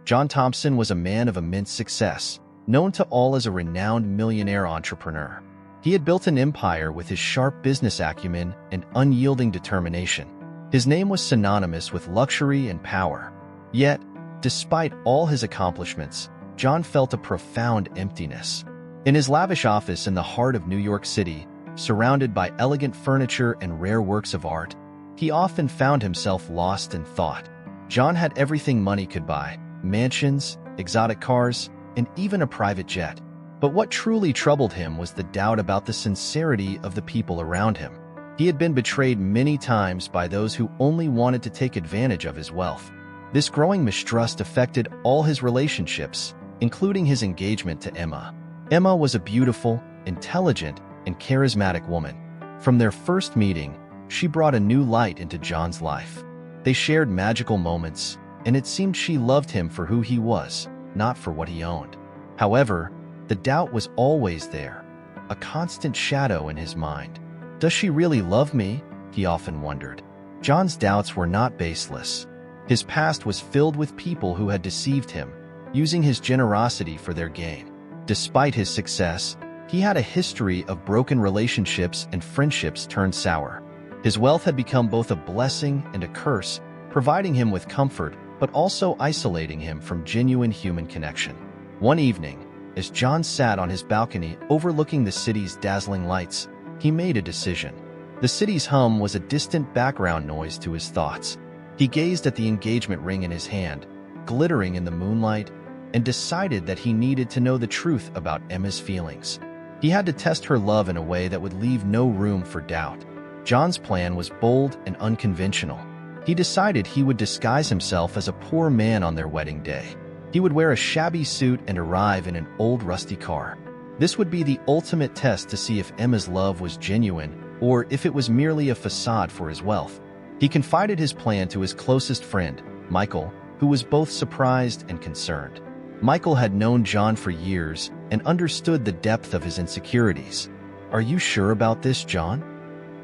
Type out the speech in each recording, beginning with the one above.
John Thompson was a man of immense success, known to all as a renowned millionaire entrepreneur. He had built an empire with his sharp business acumen and unyielding determination. His name was synonymous with luxury and power. Yet, despite all his accomplishments, John felt a profound emptiness. In his lavish office in the heart of New York City, surrounded by elegant furniture and rare works of art, he often found himself lost in thought. John had everything money could buy: mansions, exotic cars, and even a private jet. But what truly troubled him was the doubt about the sincerity of the people around him. He had been betrayed many times by those who only wanted to take advantage of his wealth. This growing mistrust affected all his relationships, including his engagement to Emma. Emma was a beautiful, intelligent, and charismatic woman. From their first meeting, she brought a new light into John's life. They shared magical moments, and it seemed she loved him for who he was, not for what he owned. However, the doubt was always there, a constant shadow in his mind. Does she really love me? He often wondered. John's doubts were not baseless. His past was filled with people who had deceived him, using his generosity for their gain. Despite his success, he had a history of broken relationships and friendships turned sour. His wealth had become both a blessing and a curse, providing him with comfort, but also isolating him from genuine human connection. One evening, as John sat on his balcony overlooking the city's dazzling lights, he made a decision. The city's hum was a distant background noise to his thoughts. He gazed at the engagement ring in his hand, glittering in the moonlight, and decided that he needed to know the truth about Emma's feelings. He had to test her love in a way that would leave no room for doubt. John's plan was bold and unconventional. He decided he would disguise himself as a poor man on their wedding day. He would wear a shabby suit and arrive in an old rusty car. This would be the ultimate test to see if Emma's love was genuine or if it was merely a facade for his wealth. He confided his plan to his closest friend, Michael, who was both surprised and concerned. Michael had known John for years and understood the depth of his insecurities. "Are you sure about this, John?"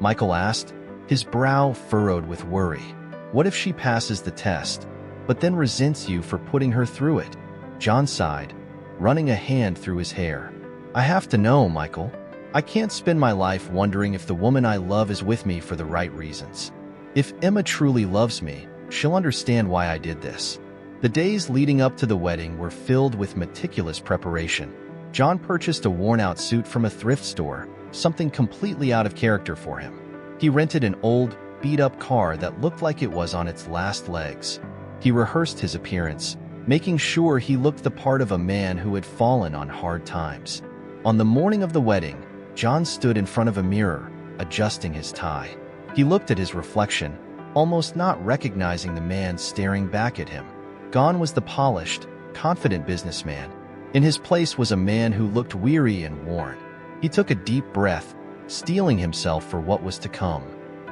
Michael asked, his brow furrowed with worry. "What if she passes the test, but then resents you for putting her through it?" John sighed, running a hand through his hair. "I have to know, Michael. I can't spend my life wondering if the woman I love is with me for the right reasons. If Emma truly loves me, she'll understand why I did this." The days leading up to the wedding were filled with meticulous preparation. John purchased a worn-out suit from a thrift store, something completely out of character for him. He rented an old, beat-up car that looked like it was on its last legs. He rehearsed his appearance, making sure he looked the part of a man who had fallen on hard times. On the morning of the wedding, John stood in front of a mirror, adjusting his tie. He looked at his reflection, almost not recognizing the man staring back at him. Gone was the polished, confident businessman. In his place was a man who looked weary and worn. He took a deep breath, steeling himself for what was to come.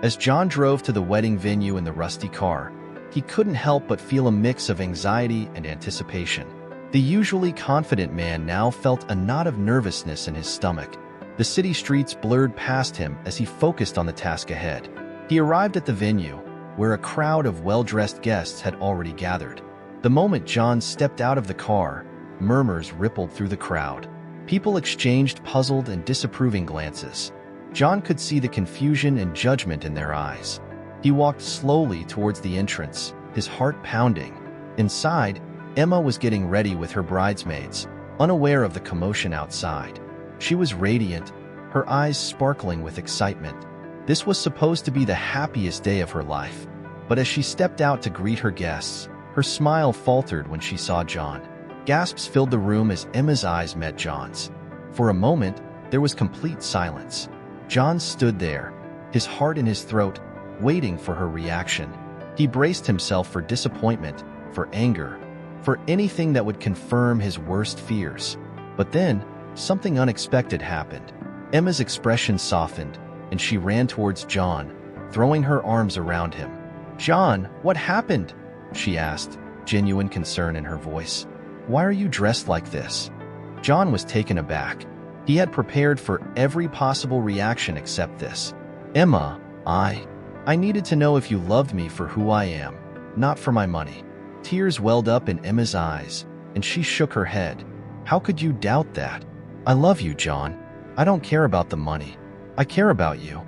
As John drove to the wedding venue in the rusty car, he couldn't help but feel a mix of anxiety and anticipation. The usually confident man now felt a knot of nervousness in his stomach. The city streets blurred past him as he focused on the task ahead. He arrived at the venue, where a crowd of well-dressed guests had already gathered. The moment John stepped out of the car, murmurs rippled through the crowd. People exchanged puzzled and disapproving glances. John could see the confusion and judgment in their eyes. He walked slowly towards the entrance, his heart pounding. Inside, Emma was getting ready with her bridesmaids, unaware of the commotion outside. She was radiant, her eyes sparkling with excitement. This was supposed to be the happiest day of her life. But as she stepped out to greet her guests, her smile faltered when she saw John. Gasps filled the room as Emma's eyes met John's. For a moment, there was complete silence. John stood there, his heart in his throat, waiting for her reaction. He braced himself for disappointment, for anger, for anything that would confirm his worst fears. But then, something unexpected happened. Emma's expression softened, and she ran towards John, throwing her arms around him. "John, what happened?" she asked, genuine concern in her voice. "Why are you dressed like this?" John was taken aback. He had prepared for every possible reaction except this. "Emma, I needed to know if you loved me for who I am, not for my money." Tears welled up in Emma's eyes, and she shook her head. "How could you doubt that? I love you, John. I don't care about the money. I care about you."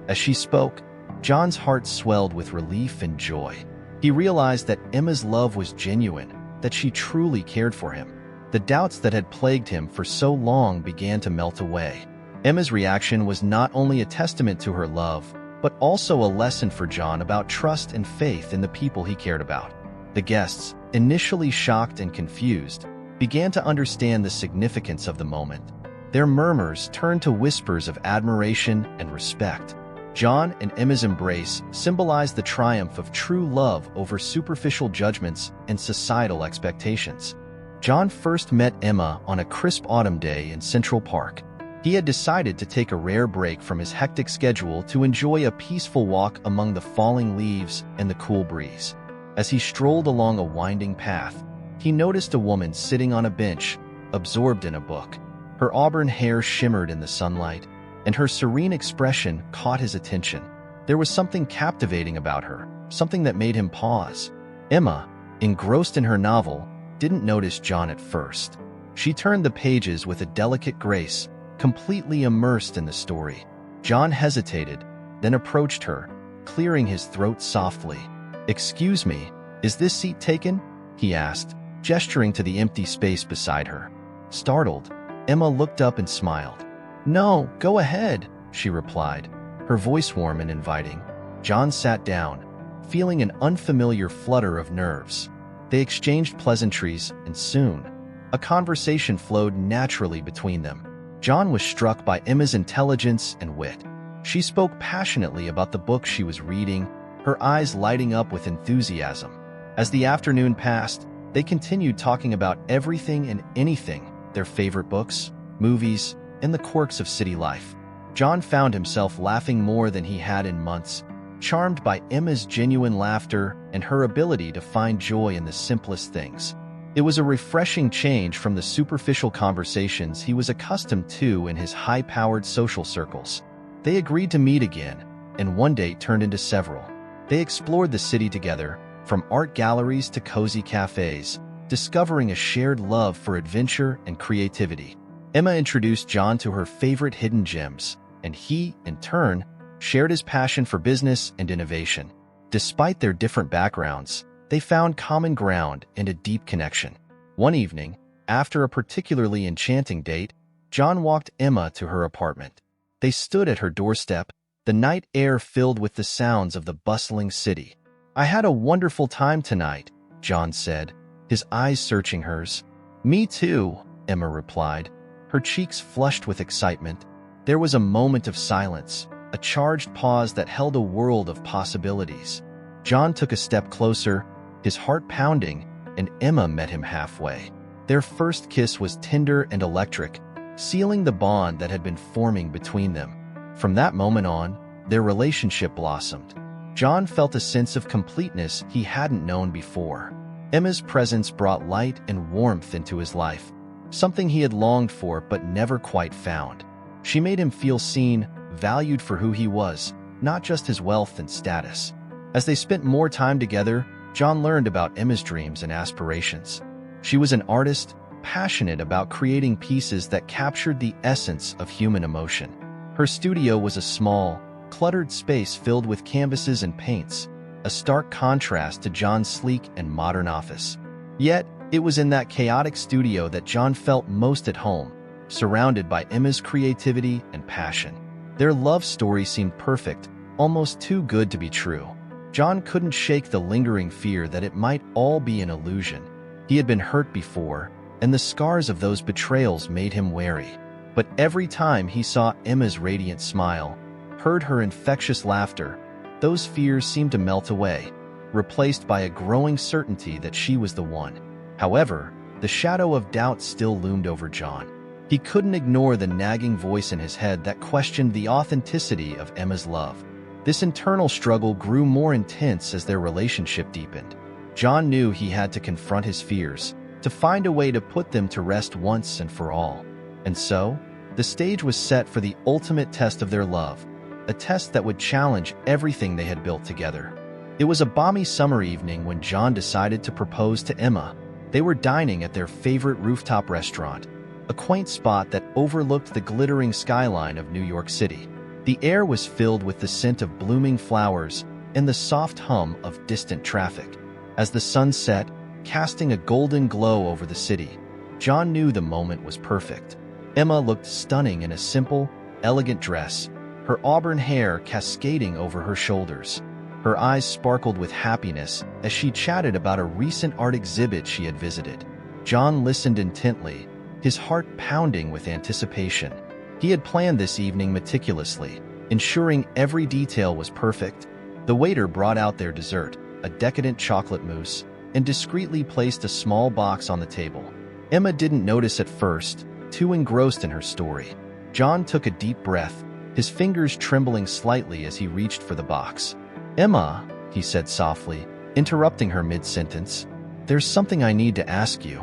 As she spoke, John's heart swelled with relief and joy. He realized that Emma's love was genuine, that she truly cared for him. The doubts that had plagued him for so long began to melt away. Emma's reaction was not only a testament to her love, but also a lesson for John about trust and faith in the people he cared about. The guests, initially shocked and confused, began to understand the significance of the moment. Their murmurs turned to whispers of admiration and respect. John and Emma's embrace symbolized the triumph of true love over superficial judgments and societal expectations. John first met Emma on a crisp autumn day in Central Park. He had decided to take a rare break from his hectic schedule to enjoy a peaceful walk among the falling leaves and the cool breeze. As he strolled along a winding path, he noticed a woman sitting on a bench, absorbed in a book. Her auburn hair shimmered in the sunlight, and her serene expression caught his attention. There was something captivating about her, something that made him pause. Emma, engrossed in her novel, didn't notice John at first. She turned the pages with a delicate grace, completely immersed in the story. John hesitated, then approached her, clearing his throat softly. "Excuse me, is this seat taken?" he asked, gesturing to the empty space beside her. Startled, Emma looked up and smiled. "No, go ahead," she replied, her voice warm and inviting. John sat down, feeling an unfamiliar flutter of nerves. They exchanged pleasantries, and soon, a conversation flowed naturally between them. John was struck by Emma's intelligence and wit. She spoke passionately about the book she was reading, her eyes lighting up with enthusiasm. As the afternoon passed, they continued talking about everything and anything, their favorite books, movies, and the quirks of city life. John found himself laughing more than he had in months, charmed by Emma's genuine laughter and her ability to find joy in the simplest things. It was a refreshing change from the superficial conversations he was accustomed to in his high-powered social circles. They agreed to meet again, and one date turned into several. They explored the city together, from art galleries to cozy cafes, discovering a shared love for adventure and creativity. Emma introduced John to her favorite hidden gems, and he, in turn, shared his passion for business and innovation. Despite their different backgrounds, they found common ground and a deep connection. One evening, after a particularly enchanting date, John walked Emma to her apartment. They stood at her doorstep, the night air filled with the sounds of the bustling city. "I had a wonderful time tonight," John said, his eyes searching hers. "Me too," Emma replied, her cheeks flushed with excitement. There was a moment of silence, a charged pause that held a world of possibilities. John took a step closer, his heart pounding, and Emma met him halfway. Their first kiss was tender and electric, sealing the bond that had been forming between them. From that moment on, their relationship blossomed. John felt a sense of completeness he hadn't known before. Emma's presence brought light and warmth into his life, something he had longed for but never quite found. She made him feel seen, valued for who he was, not just his wealth and status. As they spent more time together, John learned about Emma's dreams and aspirations. She was an artist, passionate about creating pieces that captured the essence of human emotion. Her studio was a small, cluttered space filled with canvases and paints, a stark contrast to John's sleek and modern office. Yet, it was in that chaotic studio that John felt most at home, surrounded by Emma's creativity and passion. Their love story seemed perfect, almost too good to be true. John couldn't shake the lingering fear that it might all be an illusion. He had been hurt before, and the scars of those betrayals made him wary. But every time he saw Emma's radiant smile, heard her infectious laughter, those fears seemed to melt away, replaced by a growing certainty that she was the one. However, the shadow of doubt still loomed over John. He couldn't ignore the nagging voice in his head that questioned the authenticity of Emma's love. This internal struggle grew more intense as their relationship deepened. John knew he had to confront his fears, to find a way to put them to rest once and for all. And so, the stage was set for the ultimate test of their love, a test that would challenge everything they had built together. It was a balmy summer evening when John decided to propose to Emma. They were dining at their favorite rooftop restaurant, a quaint spot that overlooked the glittering skyline of New York City. The air was filled with the scent of blooming flowers and the soft hum of distant traffic. As the sun set, casting a golden glow over the city, John knew the moment was perfect. Emma looked stunning in a simple, elegant dress, her auburn hair cascading over her shoulders. Her eyes sparkled with happiness as she chatted about a recent art exhibit she had visited. John listened intently, his heart pounding with anticipation. He had planned this evening meticulously, ensuring every detail was perfect. The waiter brought out their dessert, a decadent chocolate mousse, and discreetly placed a small box on the table. Emma didn't notice at first, too engrossed in her story. John took a deep breath, his fingers trembling slightly as he reached for the box. "Emma," he said softly, interrupting her mid-sentence, "there's something I need to ask you."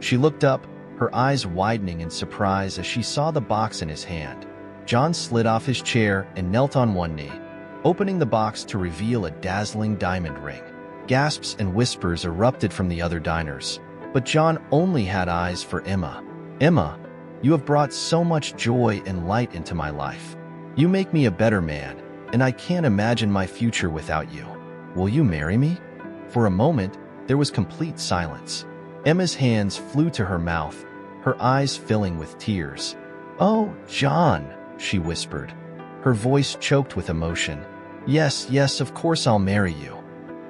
She looked up, her eyes widening in surprise as she saw the box in his hand. John slid off his chair and knelt on one knee, opening the box to reveal a dazzling diamond ring. Gasps and whispers erupted from the other diners, but John only had eyes for Emma. "Emma, you have brought so much joy and light into my life. You make me a better man, and I can't imagine my future without you. Will you marry me?" For a moment, there was complete silence. Emma's hands flew to her mouth, her eyes filling with tears. "Oh, John," she whispered, her voice choked with emotion. Yes, of course I'll marry you."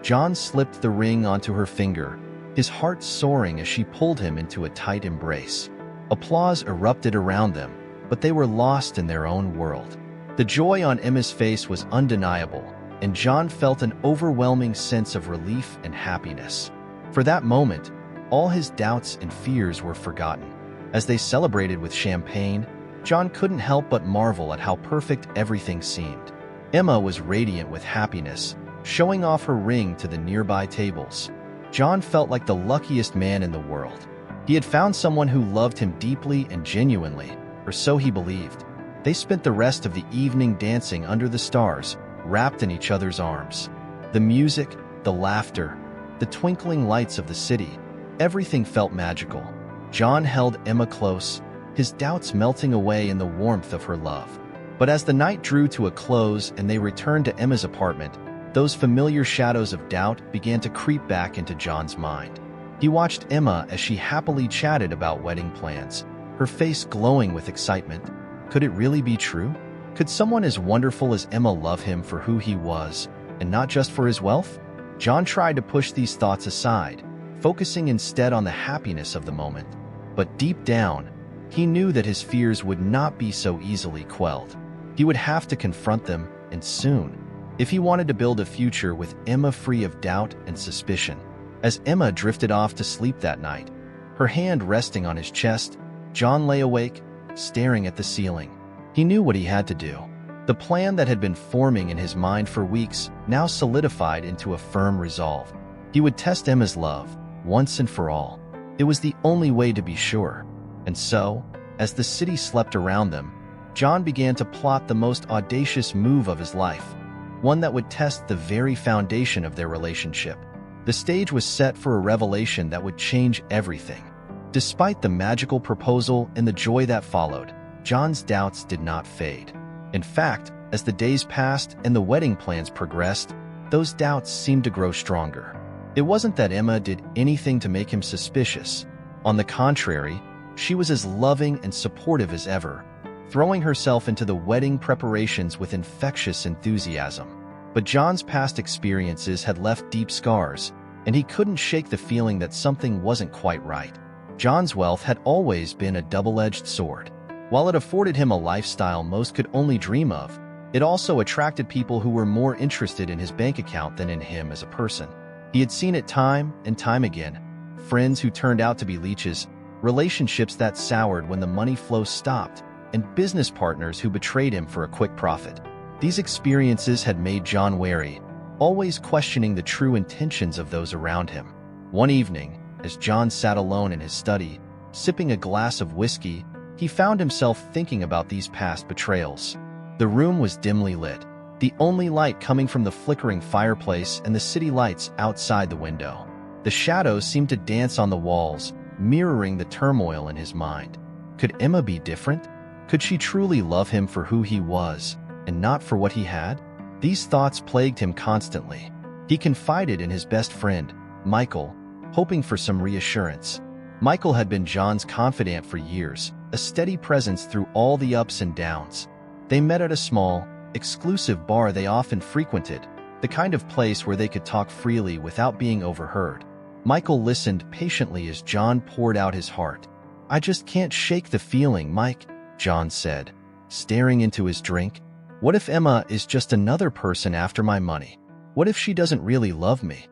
John slipped the ring onto her finger, his heart soaring as she pulled him into a tight embrace. Applause erupted around them, but they were lost in their own world. The joy on Emma's face was undeniable, and John felt an overwhelming sense of relief and happiness. For that moment, all his doubts and fears were forgotten. As they celebrated with champagne, John couldn't help but marvel at how perfect everything seemed. Emma was radiant with happiness, showing off her ring to the nearby tables. John felt like the luckiest man in the world. He had found someone who loved him deeply and genuinely, or so he believed. They spent the rest of the evening dancing under the stars, wrapped in each other's arms. The music, the laughter, the twinkling lights of the city, everything felt magical. John held Emma close, his doubts melting away in the warmth of her love. But as the night drew to a close and they returned to Emma's apartment, those familiar shadows of doubt began to creep back into John's mind. He watched Emma as she happily chatted about wedding plans, her face glowing with excitement. Could it really be true? Could someone as wonderful as Emma love him for who he was, and not just for his wealth? John tried to push these thoughts aside, focusing instead on the happiness of the moment. But deep down, he knew that his fears would not be so easily quelled. He would have to confront them, and soon, if he wanted to build a future with Emma free of doubt and suspicion. As Emma drifted off to sleep that night, her hand resting on his chest, John lay awake, staring at the ceiling. He knew what he had to do. The plan that had been forming in his mind for weeks now solidified into a firm resolve. He would test Emma's love, once and for all. It was the only way to be sure. And so, as the city slept around them, John began to plot the most audacious move of his life, one that would test the very foundation of their relationship. The stage was set for a revelation that would change everything. Despite the magical proposal and the joy that followed, John's doubts did not fade. In fact, as the days passed and the wedding plans progressed, those doubts seemed to grow stronger. It wasn't that Emma did anything to make him suspicious. On the contrary, she was as loving and supportive as ever, throwing herself into the wedding preparations with infectious enthusiasm. But John's past experiences had left deep scars, and he couldn't shake the feeling that something wasn't quite right. John's wealth had always been a double-edged sword. While it afforded him a lifestyle most could only dream of, it also attracted people who were more interested in his bank account than in him as a person. He had seen it time and time again. Friends who turned out to be leeches, relationships that soured when the money flow stopped, and business partners who betrayed him for a quick profit. These experiences had made John wary, always questioning the true intentions of those around him. One evening, as John sat alone in his study, sipping a glass of whiskey, he found himself thinking about these past betrayals. The room was dimly lit, the only light coming from the flickering fireplace and the city lights outside the window. The shadows seemed to dance on the walls, mirroring the turmoil in his mind. Could Emma be different? Could she truly love him for who he was, and not for what he had? These thoughts plagued him constantly. He confided in his best friend, Michael, hoping for some reassurance. Michael had been John's confidant for years, a steady presence through all the ups and downs. They met at a small, exclusive bar they often frequented, the kind of place where they could talk freely without being overheard. Michael listened patiently as John poured out his heart. "I just can't shake the feeling, Mike," John said, staring into his drink. "What if Emma is just another person after my money? What if she doesn't really love me?"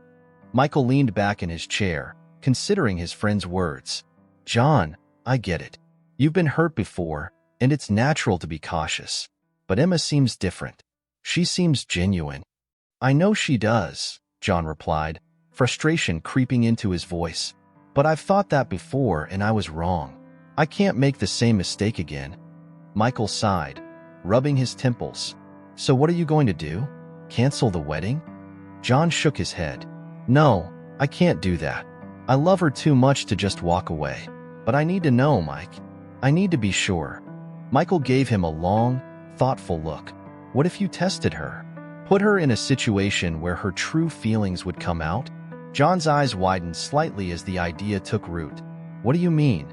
Michael leaned back in his chair, considering his friend's words. "John, I get it. You've been hurt before, and it's natural to be cautious. But Emma seems different. She seems genuine." "I know she does," John replied, frustration creeping into his voice. "But I've thought that before and I was wrong. I can't make the same mistake again." Michael sighed, rubbing his temples. "So what are you going to do? Cancel the wedding?" John shook his head. "No, I can't do that. I love her too much to just walk away. But I need to know, Mike. I need to be sure." Michael gave him a long, thoughtful look. "What if you tested her? Put her in a situation where her true feelings would come out?" John's eyes widened slightly as the idea took root. "What do you mean?"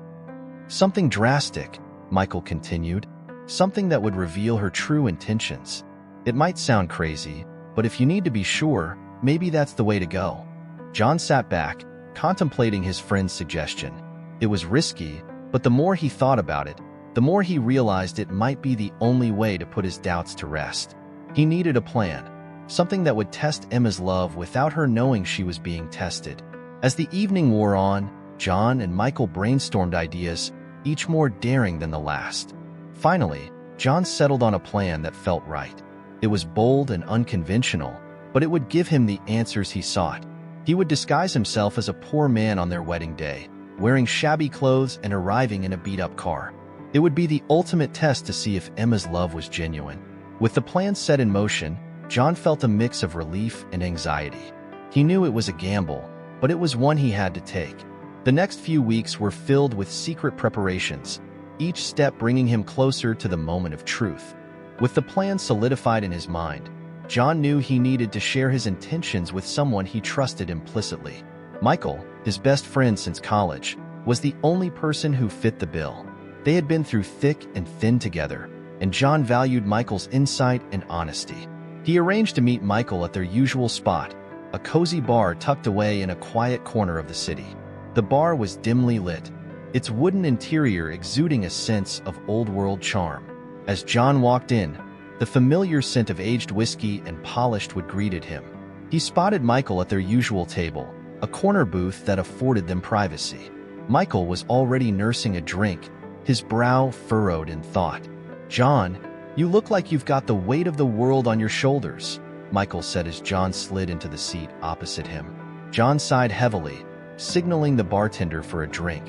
"Something drastic," Michael continued. "Something that would reveal her true intentions. It might sound crazy, but if you need to be sure, maybe that's the way to go." John sat back, contemplating his friend's suggestion. It was risky, but the more he thought about it, the more he realized it might be the only way to put his doubts to rest. He needed a plan, something that would test Emma's love without her knowing she was being tested. As the evening wore on, John and Michael brainstormed ideas, each more daring than the last. Finally, John settled on a plan that felt right. It was bold and unconventional, but it would give him the answers he sought. He would disguise himself as a poor man on their wedding day, wearing shabby clothes and arriving in a beat-up car. It would be the ultimate test to see if Emma's love was genuine. With the plan set in motion, John felt a mix of relief and anxiety. He knew it was a gamble, but it was one he had to take. The next few weeks were filled with secret preparations, each step bringing him closer to the moment of truth. With the plan solidified in his mind, John knew he needed to share his intentions with someone he trusted implicitly. Michael, his best friend since college, was the only person who fit the bill. They had been through thick and thin together, and John valued Michael's insight and honesty. He arranged to meet Michael at their usual spot, a cozy bar tucked away in a quiet corner of the city. The bar was dimly lit, its wooden interior exuding a sense of old-world charm. As John walked in, the familiar scent of aged whiskey and polished wood greeted him. He spotted Michael at their usual table, a corner booth that afforded them privacy. Michael was already nursing a drink, his brow furrowed in thought. "John, you look like you've got the weight of the world on your shoulders," Michael said as John slid into the seat opposite him. John sighed heavily, signaling the bartender for a drink.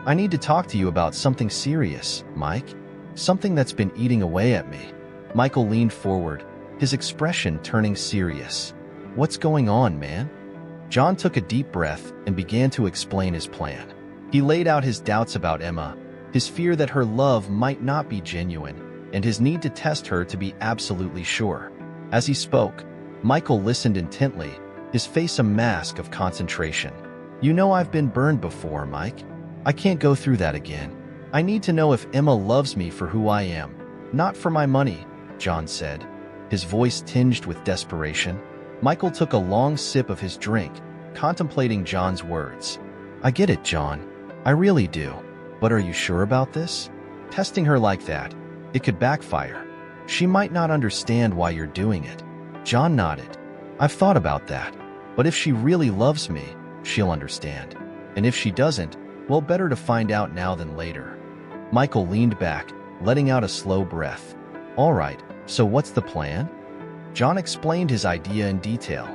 "I need to talk to you about something serious, Mike. Something that's been eating away at me." Michael leaned forward, his expression turning serious. "What's going on, man?" John took a deep breath and began to explain his plan. He laid out his doubts about Emma, his fear that her love might not be genuine, and his need to test her to be absolutely sure. As he spoke, Michael listened intently, his face a mask of concentration. "You know I've been burned before, Mike. I can't go through that again. I need to know if Emma loves me for who I am, not for my money," John said, his voice tinged with desperation. Michael took a long sip of his drink, contemplating John's words. "I get it, John. I really do. But are you sure about this? Testing her like that, it could backfire. She might not understand why you're doing it." John nodded. "I've thought about that. But if she really loves me, she'll understand. And if she doesn't, well, better to find out now than later." Michael leaned back, letting out a slow breath. "All right, so what's the plan?" John explained his idea in detail.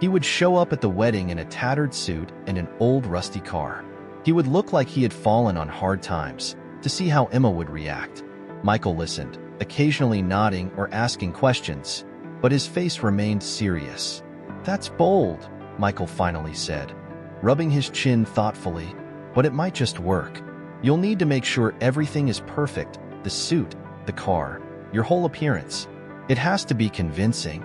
He would show up at the wedding in a tattered suit and an old rusty car. He would look like he had fallen on hard times, to see how Emma would react. Michael listened, occasionally nodding or asking questions. but his face remained serious. "That's bold," Michael finally said, rubbing his chin thoughtfully, "but it might just work. You'll need to make sure everything is perfect, the suit, the car, your whole appearance. It has to be convincing."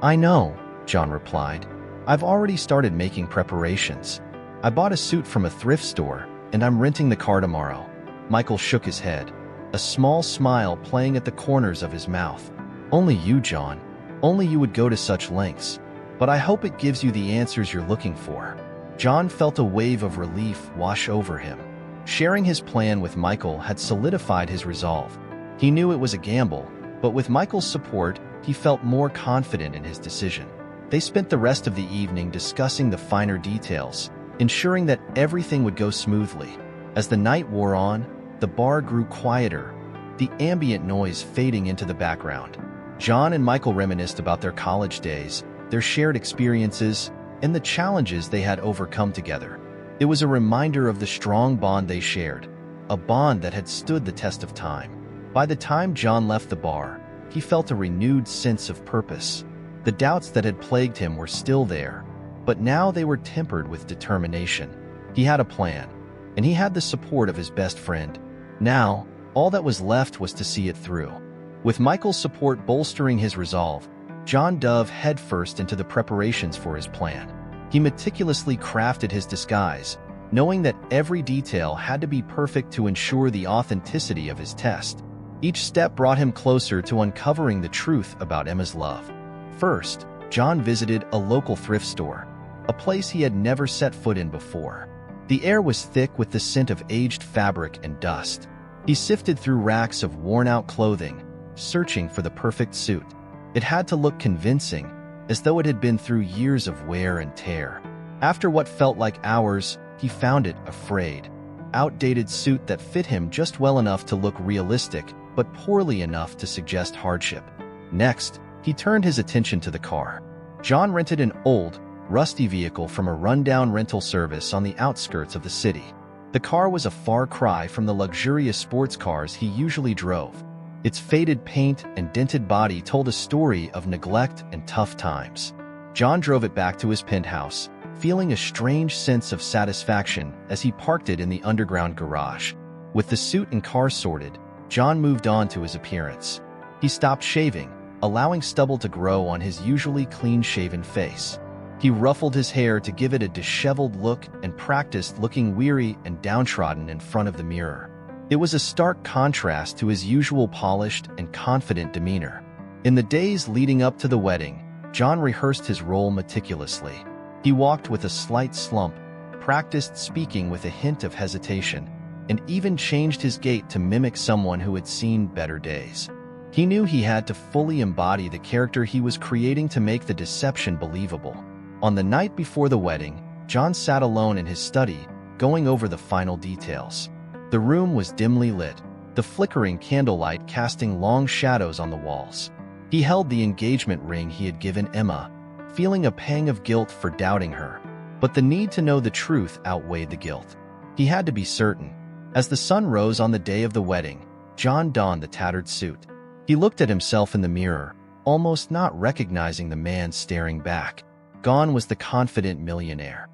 "I know," John replied. "I've already started making preparations. I bought a suit from a thrift store, and I'm renting the car tomorrow." Michael shook his head, a small smile playing at the corners of his mouth. "Only you, John. Only you would go to such lengths. But I hope it gives you the answers you're looking for." John felt a wave of relief wash over him. Sharing his plan with Michael had solidified his resolve. He knew it was a gamble, but with Michael's support, he felt more confident in his decision. They spent the rest of the evening discussing the finer details, ensuring that everything would go smoothly. As the night wore on, the bar grew quieter, the ambient noise fading into the background. John and Michael reminisced about their college days, their shared experiences, and the challenges they had overcome together. It was a reminder of the strong bond they shared, a bond that had stood the test of time. By the time John left the bar, he felt a renewed sense of purpose. The doubts that had plagued him were still there, but now they were tempered with determination. He had a plan, and he had the support of his best friend. Now, all that was left was to see it through. With Michael's support bolstering his resolve, John dove headfirst into the preparations for his plan. He meticulously crafted his disguise, knowing that every detail had to be perfect to ensure the authenticity of his test. Each step brought him closer to uncovering the truth about Emma's love. First, John visited a local thrift store, a place he had never set foot in before. The air was thick with the scent of aged fabric and dust. He sifted through racks of worn-out clothing, searching for the perfect suit. It had to look convincing, as though it had been through years of wear and tear. After what felt like hours, he found it a frayed, outdated suit that fit him just well enough to look realistic, but poorly enough to suggest hardship. Next, he turned his attention to the car. John rented an old, rusty vehicle from a rundown rental service on the outskirts of the city. The car was a far cry from the luxurious sports cars he usually drove. Its faded paint and dented body told a story of neglect and tough times. John drove it back to his penthouse, feeling a strange sense of satisfaction as he parked it in the underground garage. With the suit and car sorted, John moved on to his appearance. He stopped shaving, allowing stubble to grow on his usually clean-shaven face. He ruffled his hair to give it a disheveled look and practiced looking weary and downtrodden in front of the mirror. It was a stark contrast to his usual polished and confident demeanor. In the days leading up to the wedding, John rehearsed his role meticulously. He walked with a slight slump, practiced speaking with a hint of hesitation, and even changed his gait to mimic someone who had seen better days. He knew he had to fully embody the character he was creating to make the deception believable. On the night before the wedding, John sat alone in his study, going over the final details. The room was dimly lit, the flickering candlelight casting long shadows on the walls. He held the engagement ring he had given Emma, feeling a pang of guilt for doubting her. But the need to know the truth outweighed the guilt. He had to be certain. As the sun rose on the day of the wedding, John donned the tattered suit. He looked at himself in the mirror, almost not recognizing the man staring back. Gone was the confident millionaire.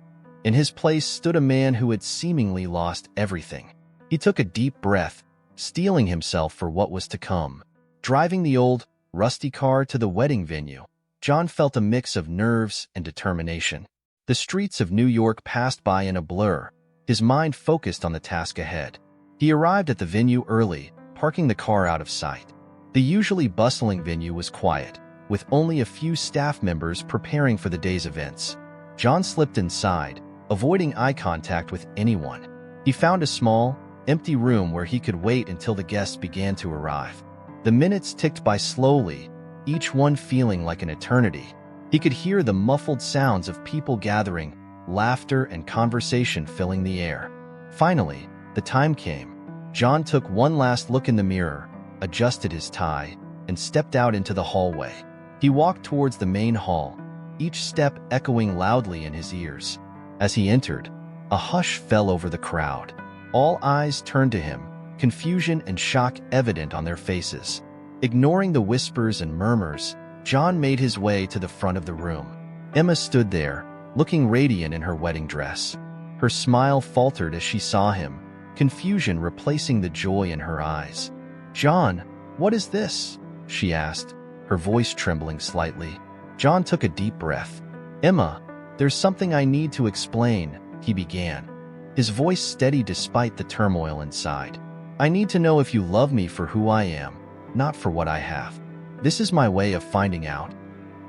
In his place stood a man who had seemingly lost everything. He took a deep breath, steeling himself for what was to come. Driving the old, rusty car to the wedding venue, John felt a mix of nerves and determination. The streets of New York passed by in a blur, his mind focused on the task ahead. He arrived at the venue early, parking the car out of sight. The usually bustling venue was quiet, with only a few staff members preparing for the day's events. John slipped inside, avoiding eye contact with anyone. He found a small, empty room where he could wait until the guests began to arrive. The minutes ticked by slowly, each one feeling like an eternity. He could hear the muffled sounds of people gathering, laughter and conversation filling the air. Finally, the time came. John took one last look in the mirror, adjusted his tie, and stepped out into the hallway. He walked towards the main hall, each step echoing loudly in his ears. As he entered, a hush fell over the crowd. All eyes turned to him, confusion and shock evident on their faces. Ignoring the whispers and murmurs, John made his way to the front of the room. Emma stood there, looking radiant in her wedding dress. Her smile faltered as she saw him, confusion replacing the joy in her eyes. "John, what is this?" she asked, her voice trembling slightly. John took a deep breath. "Emma, there's something I need to explain," he began, his voice steady despite the turmoil inside. "I need to know if you love me for who I am, not for what I have. This is my way of finding out."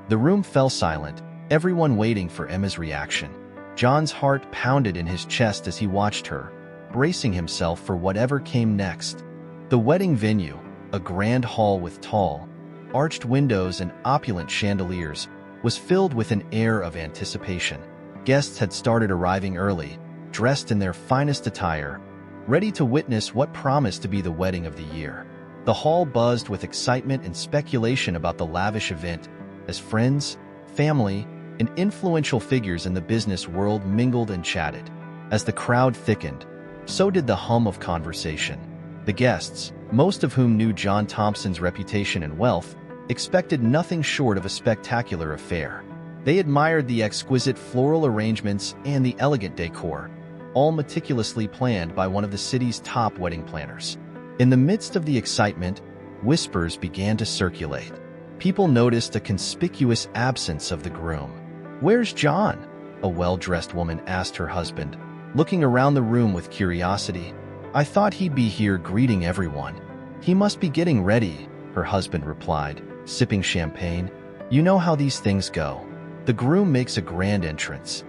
The room fell silent, everyone waiting for Emma's reaction. John's heart pounded in his chest as he watched her, bracing himself for whatever came next. The wedding venue, a grand hall with tall, arched windows and opulent chandeliers, was filled with an air of anticipation. Guests had started arriving early, dressed in their finest attire, ready to witness what promised to be the wedding of the year. The hall buzzed with excitement and speculation about the lavish event, as friends, family, and influential figures in the business world mingled and chatted. As the crowd thickened, so did the hum of conversation. The guests, most of whom knew John Thompson's reputation and wealth, expected nothing short of a spectacular affair. They admired the exquisite floral arrangements and the elegant decor, all meticulously planned by one of the city's top wedding planners. In the midst of the excitement, whispers began to circulate. People noticed a conspicuous absence of the groom. "Where's John?" a well-dressed woman asked her husband, looking around the room with curiosity. "I thought he'd be here greeting everyone." "He must be getting ready," her husband replied, sipping champagne. "You know how these things go. The groom makes a grand entrance."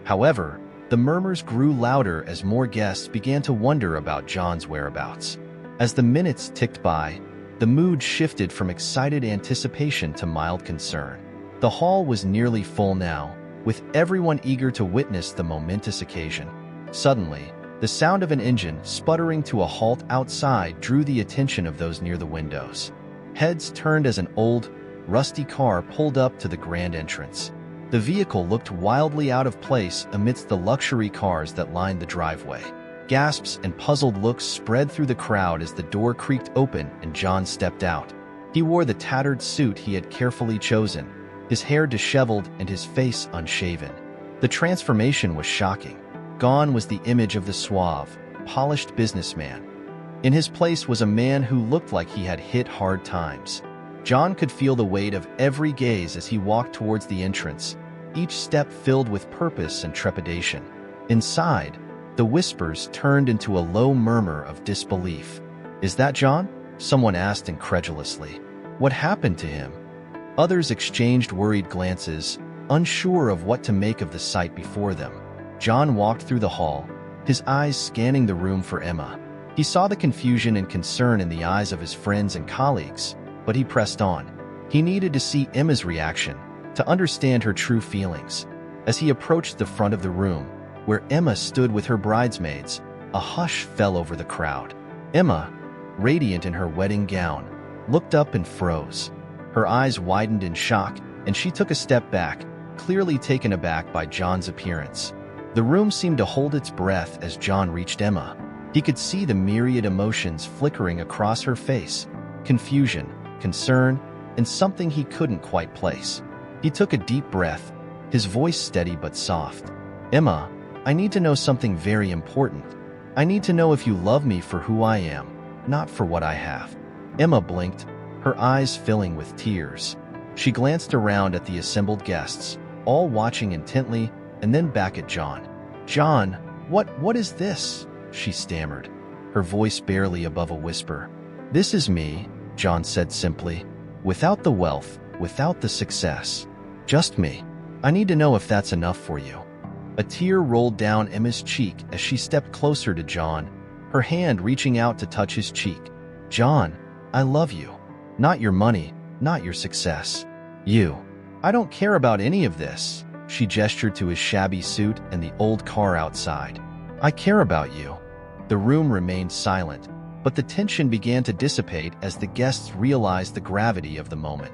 However, the murmurs grew louder as more guests began to wonder about John's whereabouts. As the minutes ticked by, the mood shifted from excited anticipation to mild concern. The hall was nearly full now, with everyone eager to witness the momentous occasion. Suddenly, the sound of an engine sputtering to a halt outside drew the attention of those near the windows. Heads turned as an old, rusty car pulled up to the grand entrance. The vehicle looked wildly out of place amidst the luxury cars that lined the driveway. Gasps and puzzled looks spread through the crowd as the door creaked open and John stepped out. He wore the tattered suit he had carefully chosen, his hair disheveled and his face unshaven. The transformation was shocking. Gone was the image of the suave, polished businessman. In his place was a man who looked like he had hit hard times. John could feel the weight of every gaze as he walked towards the entrance, each step filled with purpose and trepidation. Inside, the whispers turned into a low murmur of disbelief. "Is that John?" someone asked incredulously. "What happened to him?" Others exchanged worried glances, unsure of what to make of the sight before them. John walked through the hall, his eyes scanning the room for Emma. He saw the confusion and concern in the eyes of his friends and colleagues, but he pressed on. He needed to see Emma's reaction, to understand her true feelings. As he approached the front of the room, where Emma stood with her bridesmaids, a hush fell over the crowd. Emma, radiant in her wedding gown, looked up and froze. Her eyes widened in shock, and she took a step back, clearly taken aback by John's appearance. The room seemed to hold its breath as John reached Emma. He could see the myriad emotions flickering across her face: confusion, concern, and something he couldn't quite place. He took a deep breath, his voice steady but soft. "Emma, I need to know something very important. I need to know if you love me for who I am, not for what I have." Emma blinked, her eyes filling with tears. She glanced around at the assembled guests, all watching intently, and then back at John. "John, what is this?" she stammered, her voice barely above a whisper. "This is me," John said simply. "Without the wealth, without the success. Just me. I need to know if that's enough for you." A tear rolled down Emma's cheek as she stepped closer to John, her hand reaching out to touch his cheek. "John, I love you. Not your money, not your success. You. I don't care about any of this." She gestured to his shabby suit and the old car outside. "I care about you." The room remained silent, but the tension began to dissipate as the guests realized the gravity of the moment.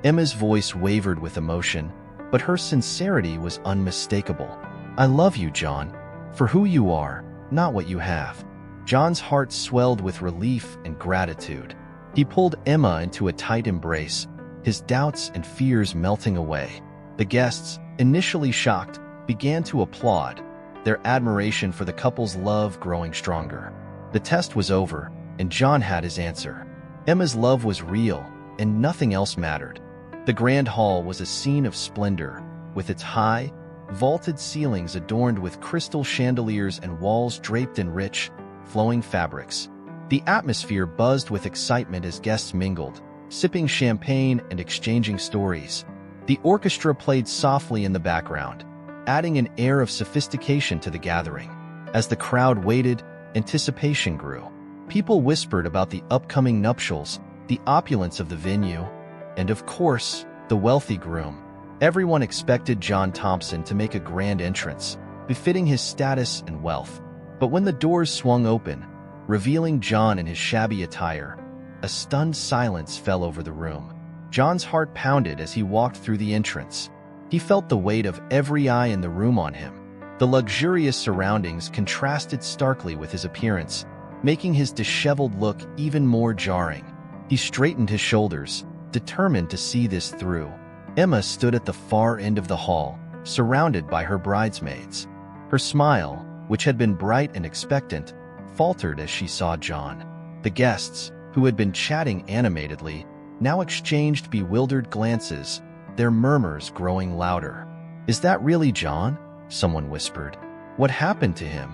Emma's voice wavered with emotion, but her sincerity was unmistakable. "I love you, John, for who you are, not what you have." John's heart swelled with relief and gratitude. He pulled Emma into a tight embrace, his doubts and fears melting away. The guests, initially shocked, began to applaud, their admiration for the couple's love growing stronger. The test was over, and John had his answer. Emma's love was real, and nothing else mattered. The grand hall was a scene of splendor, with its high, vaulted ceilings adorned with crystal chandeliers and walls draped in rich, flowing fabrics. The atmosphere buzzed with excitement as guests mingled, sipping champagne and exchanging stories. The orchestra played softly in the background, adding an air of sophistication to the gathering. As the crowd waited, anticipation grew. People whispered about the upcoming nuptials, the opulence of the venue, and of course, the wealthy groom. Everyone expected John Thompson to make a grand entrance, befitting his status and wealth. But when the doors swung open, revealing John in his shabby attire, a stunned silence fell over the room. John's heart pounded as he walked through the entrance. He felt the weight of every eye in the room on him. The luxurious surroundings contrasted starkly with his appearance, making his disheveled look even more jarring. He straightened his shoulders, determined to see this through. Emma stood at the far end of the hall, surrounded by her bridesmaids. Her smile, which had been bright and expectant, faltered as she saw John. The guests, who had been chatting animatedly, now exchanged bewildered glances, their murmurs growing louder. "Is that really John?" someone whispered. "What happened to him?"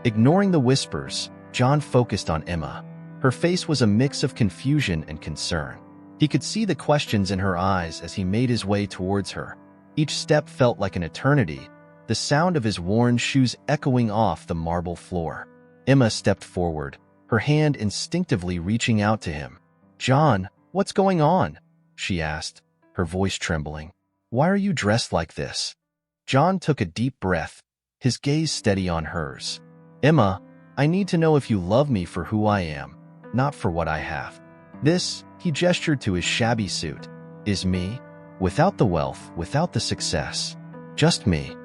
Ignoring the whispers, John focused on Emma. Her face was a mix of confusion and concern. He could see the questions in her eyes as he made his way towards her. Each step felt like an eternity, the sound of his worn shoes echoing off the marble floor. Emma stepped forward, her hand instinctively reaching out to him. "John, what's going on?" she asked, her voice trembling. "Why are you dressed like this?" John took a deep breath, his gaze steady on hers. "Emma, I need to know if you love me for who I am, not for what I have. This," he gestured to his shabby suit, "is me, without the wealth, without the success. Just me."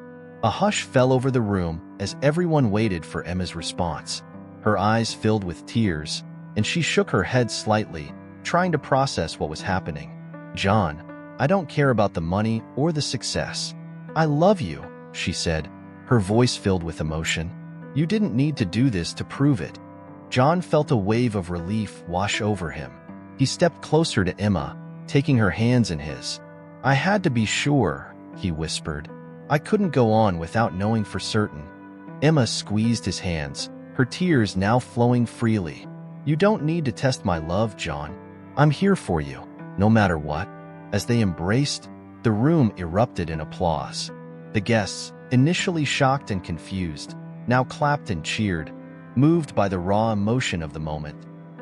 A hush fell over the room as everyone waited for Emma's response. Her eyes filled with tears, and she shook her head slightly, trying to process what was happening. "John, I don't care about the money or the success. I love you," she said, her voice filled with emotion. "You didn't need to do this to prove it." John felt a wave of relief wash over him. He stepped closer to Emma, taking her hands in his. "I had to be sure," he whispered. "I couldn't go on without knowing for certain." Emma squeezed his hands, her tears now flowing freely. "You don't need to test my love, John. I'm here for you, no matter what." As they embraced, the room erupted in applause. The guests, initially shocked and confused, now clapped and cheered, moved by the raw emotion of the moment.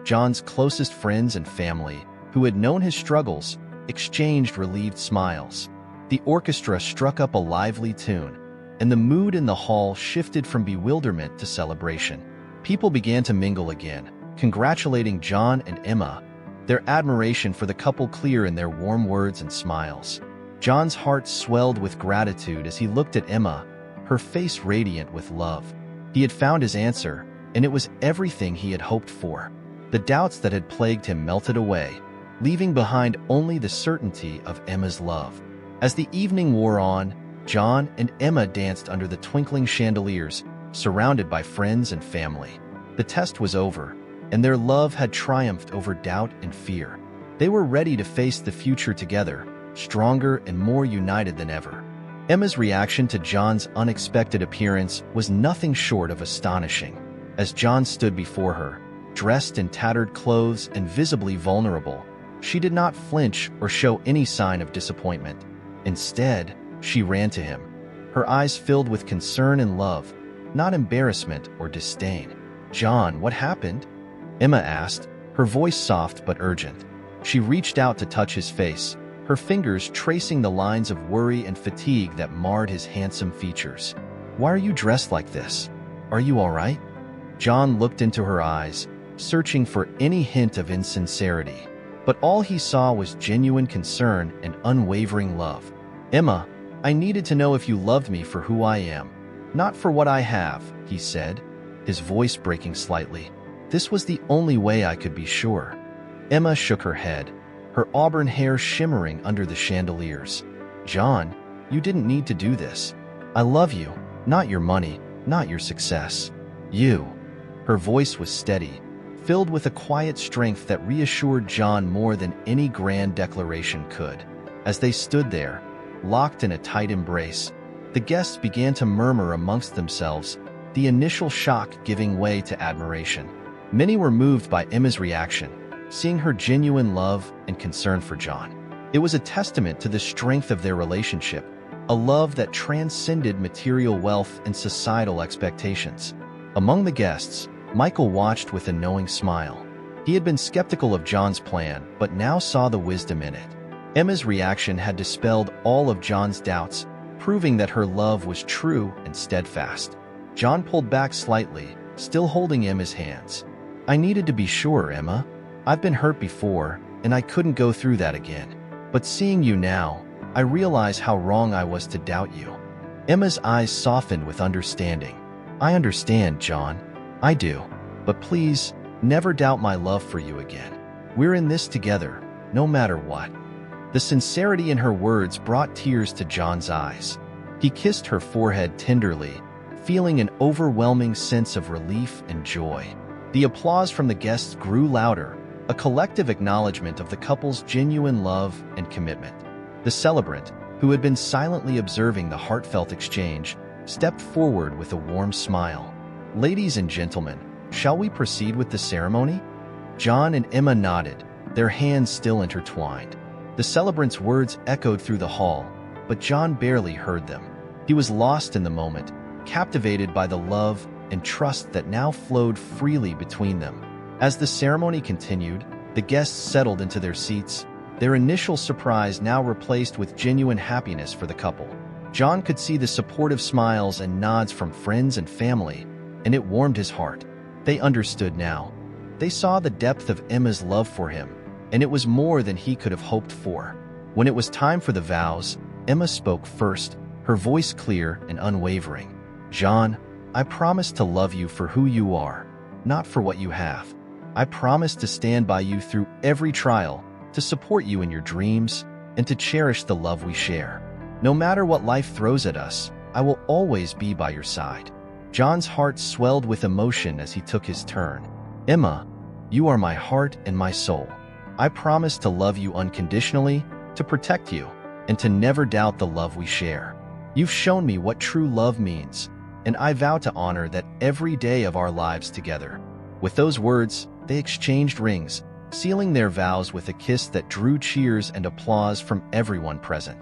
John's closest friends and family, who had known his struggles, exchanged relieved smiles. The orchestra struck up a lively tune, and the mood in the hall shifted from bewilderment to celebration. People began to mingle again, congratulating John and Emma, their admiration for the couple clear in their warm words and smiles. John's heart swelled with gratitude as he looked at Emma, her face radiant with love. He had found his answer, and it was everything he had hoped for. The doubts that had plagued him melted away, leaving behind only the certainty of Emma's love. As the evening wore on, John and Emma danced under the twinkling chandeliers, surrounded by friends and family. The test was over, and their love had triumphed over doubt and fear. They were ready to face the future together, stronger and more united than ever. Emma's reaction to John's unexpected appearance was nothing short of astonishing. As John stood before her, dressed in tattered clothes and visibly vulnerable, she did not flinch or show any sign of disappointment. Instead, she ran to him, her eyes filled with concern and love, not embarrassment or disdain. "John, what happened?" Emma asked, her voice soft but urgent. She reached out to touch his face, her fingers tracing the lines of worry and fatigue that marred his handsome features. "Why are you dressed like this? Are you all right?" John looked into her eyes, searching for any hint of insincerity. But all he saw was genuine concern and unwavering love. "Emma, I needed to know if you loved me for who I am, not for what I have," he said, his voice breaking slightly. "This was the only way I could be sure." Emma shook her head, her auburn hair shimmering under the chandeliers. "John, you didn't need to do this. I love you, not your money, not your success. You." Her voice was steady, filled with a quiet strength that reassured John more than any grand declaration could. As they stood there, locked in a tight embrace, the guests began to murmur amongst themselves, the initial shock giving way to admiration. Many were moved by Emma's reaction, seeing her genuine love and concern for John. It was a testament to the strength of their relationship, a love that transcended material wealth and societal expectations. Among the guests, Michael watched with a knowing smile. He had been skeptical of John's plan, but now saw the wisdom in it. Emma's reaction had dispelled all of John's doubts, proving that her love was true and steadfast. John pulled back slightly, still holding Emma's hands. "I needed to be sure, Emma. I've been hurt before, and I couldn't go through that again. But seeing you now, I realize how wrong I was to doubt you." Emma's eyes softened with understanding. "I understand, John. I do. But please, never doubt my love for you again. We're in this together, no matter what." The sincerity in her words brought tears to John's eyes. He kissed her forehead tenderly, feeling an overwhelming sense of relief and joy. The applause from the guests grew louder, a collective acknowledgement of the couple's genuine love and commitment. The celebrant, who had been silently observing the heartfelt exchange, stepped forward with a warm smile. "Ladies and gentlemen, shall we proceed with the ceremony?" John and Emma nodded, their hands still intertwined. The celebrant's words echoed through the hall, but John barely heard them. He was lost in the moment, captivated by the love and trust that now flowed freely between them. As the ceremony continued, the guests settled into their seats, their initial surprise now replaced with genuine happiness for the couple. John could see the supportive smiles and nods from friends and family, and it warmed his heart. They understood now. They saw the depth of Emma's love for him, and it was more than he could have hoped for. When it was time for the vows, Emma spoke first, her voice clear and unwavering. "John, I promise to love you for who you are, not for what you have. I promise to stand by you through every trial, to support you in your dreams, and to cherish the love we share. No matter what life throws at us, I will always be by your side." John's heart swelled with emotion as he took his turn. "Emma, you are my heart and my soul. I promise to love you unconditionally, to protect you, and to never doubt the love we share. You've shown me what true love means, and I vow to honor that every day of our lives together." With those words, they exchanged rings, sealing their vows with a kiss that drew cheers and applause from everyone present.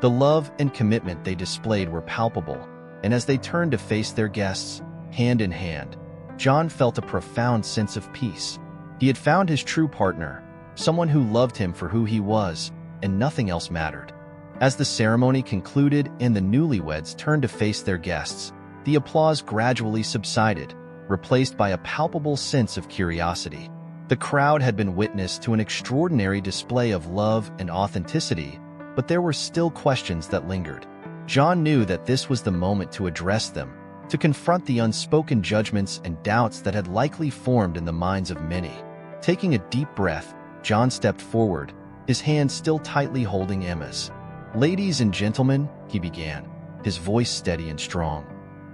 The love and commitment they displayed were palpable, and as they turned to face their guests, hand in hand, John felt a profound sense of peace. He had found his true partner, someone who loved him for who he was, and nothing else mattered. As the ceremony concluded and the newlyweds turned to face their guests, the applause gradually subsided, replaced by a palpable sense of curiosity. The crowd had been witness to an extraordinary display of love and authenticity, but there were still questions that lingered. John knew that this was the moment to address them, to confront the unspoken judgments and doubts that had likely formed in the minds of many. Taking a deep breath, John stepped forward, his hand still tightly holding Emma's. "Ladies and gentlemen," he began, his voice steady and strong.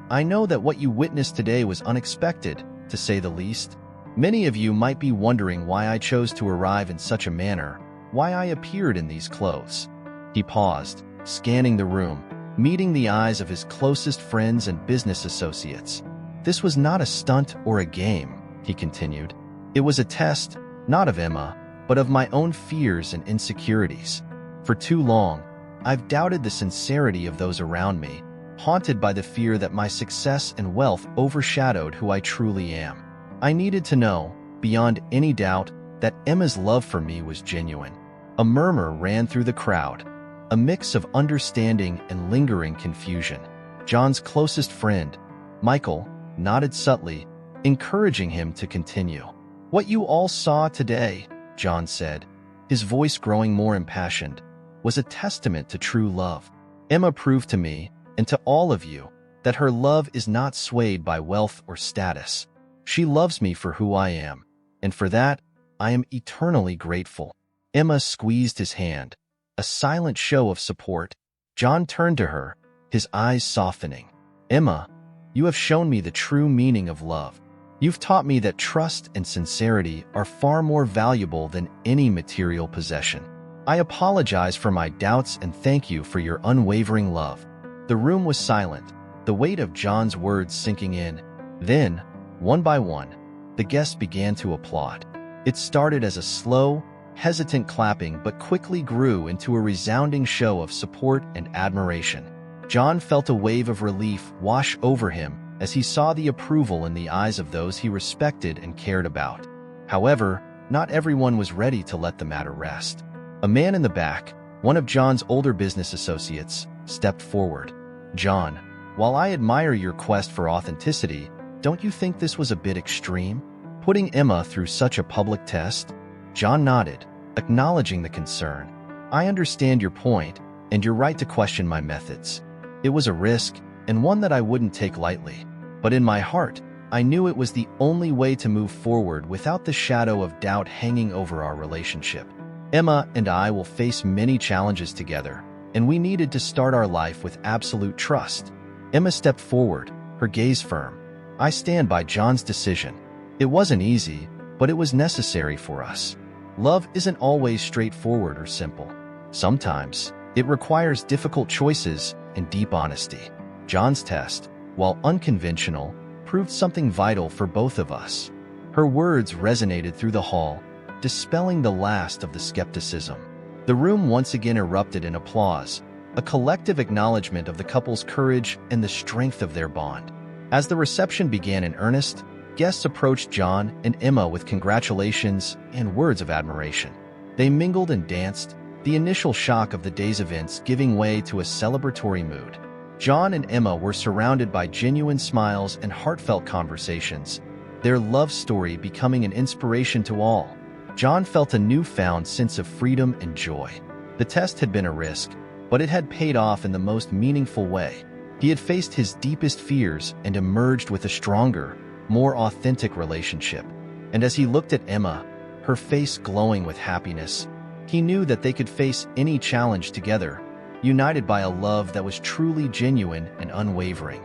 "I know that what you witnessed today was unexpected, to say the least. Many of you might be wondering why I chose to arrive in such a manner, why I appeared in these clothes." He paused, scanning the room, meeting the eyes of his closest friends and business associates. "This was not a stunt or a game," he continued. "It was a test, not of Emma, but of my own fears and insecurities. For too long, I've doubted the sincerity of those around me, haunted by the fear that my success and wealth overshadowed who I truly am. I needed to know, beyond any doubt, that Emma's love for me was genuine." A murmur ran through the crowd, a mix of understanding and lingering confusion. John's closest friend, Michael, nodded subtly, encouraging him to continue. "What you all saw today," John said, his voice growing more impassioned, "was a testament to true love. Emma proved to me, and to all of you, that her love is not swayed by wealth or status. She loves me for who I am, and for that, I am eternally grateful. Emma squeezed his hand, a silent show of support. John turned to her, his eyes softening. "Emma, you have shown me the true meaning of love. You've taught me that trust and sincerity are far more valuable than any material possession. I apologize for my doubts and thank you for your unwavering love." The room was silent, the weight of John's words sinking in. Then, one by one, the guests began to applaud. It started as a slow, hesitant clapping but quickly grew into a resounding show of support and admiration. John felt a wave of relief wash over him as he saw the approval in the eyes of those he respected and cared about. However, not everyone was ready to let the matter rest. A man in the back, one of John's older business associates, stepped forward. "John, while I admire your quest for authenticity, don't you think this was a bit extreme? Putting Emma through such a public test?" John nodded, acknowledging the concern. "I understand your point, and you're right to question my methods. It was a risk, and one that I wouldn't take lightly. But in my heart, I knew it was the only way to move forward without the shadow of doubt hanging over our relationship. Emma and I will face many challenges together, and we needed to start our life with absolute trust." Emma stepped forward, her gaze firm. "I stand by John's decision. It wasn't easy, but it was necessary for us. Love isn't always straightforward or simple. Sometimes, it requires difficult choices and deep honesty. John's test, while unconventional, proved something vital for both of us." Her words resonated through the hall, dispelling the last of the skepticism. The room once again erupted in applause, a collective acknowledgement of the couple's courage and the strength of their bond. As the reception began in earnest, guests approached John and Emma with congratulations and words of admiration. They mingled and danced, the initial shock of the day's events giving way to a celebratory mood. John and Emma were surrounded by genuine smiles and heartfelt conversations, their love story becoming an inspiration to all. John felt a newfound sense of freedom and joy. The test had been a risk, but it had paid off in the most meaningful way. He had faced his deepest fears and emerged with a stronger, more authentic relationship. And as he looked at Emma, her face glowing with happiness, he knew that they could face any challenge together, united by a love that was truly genuine and unwavering.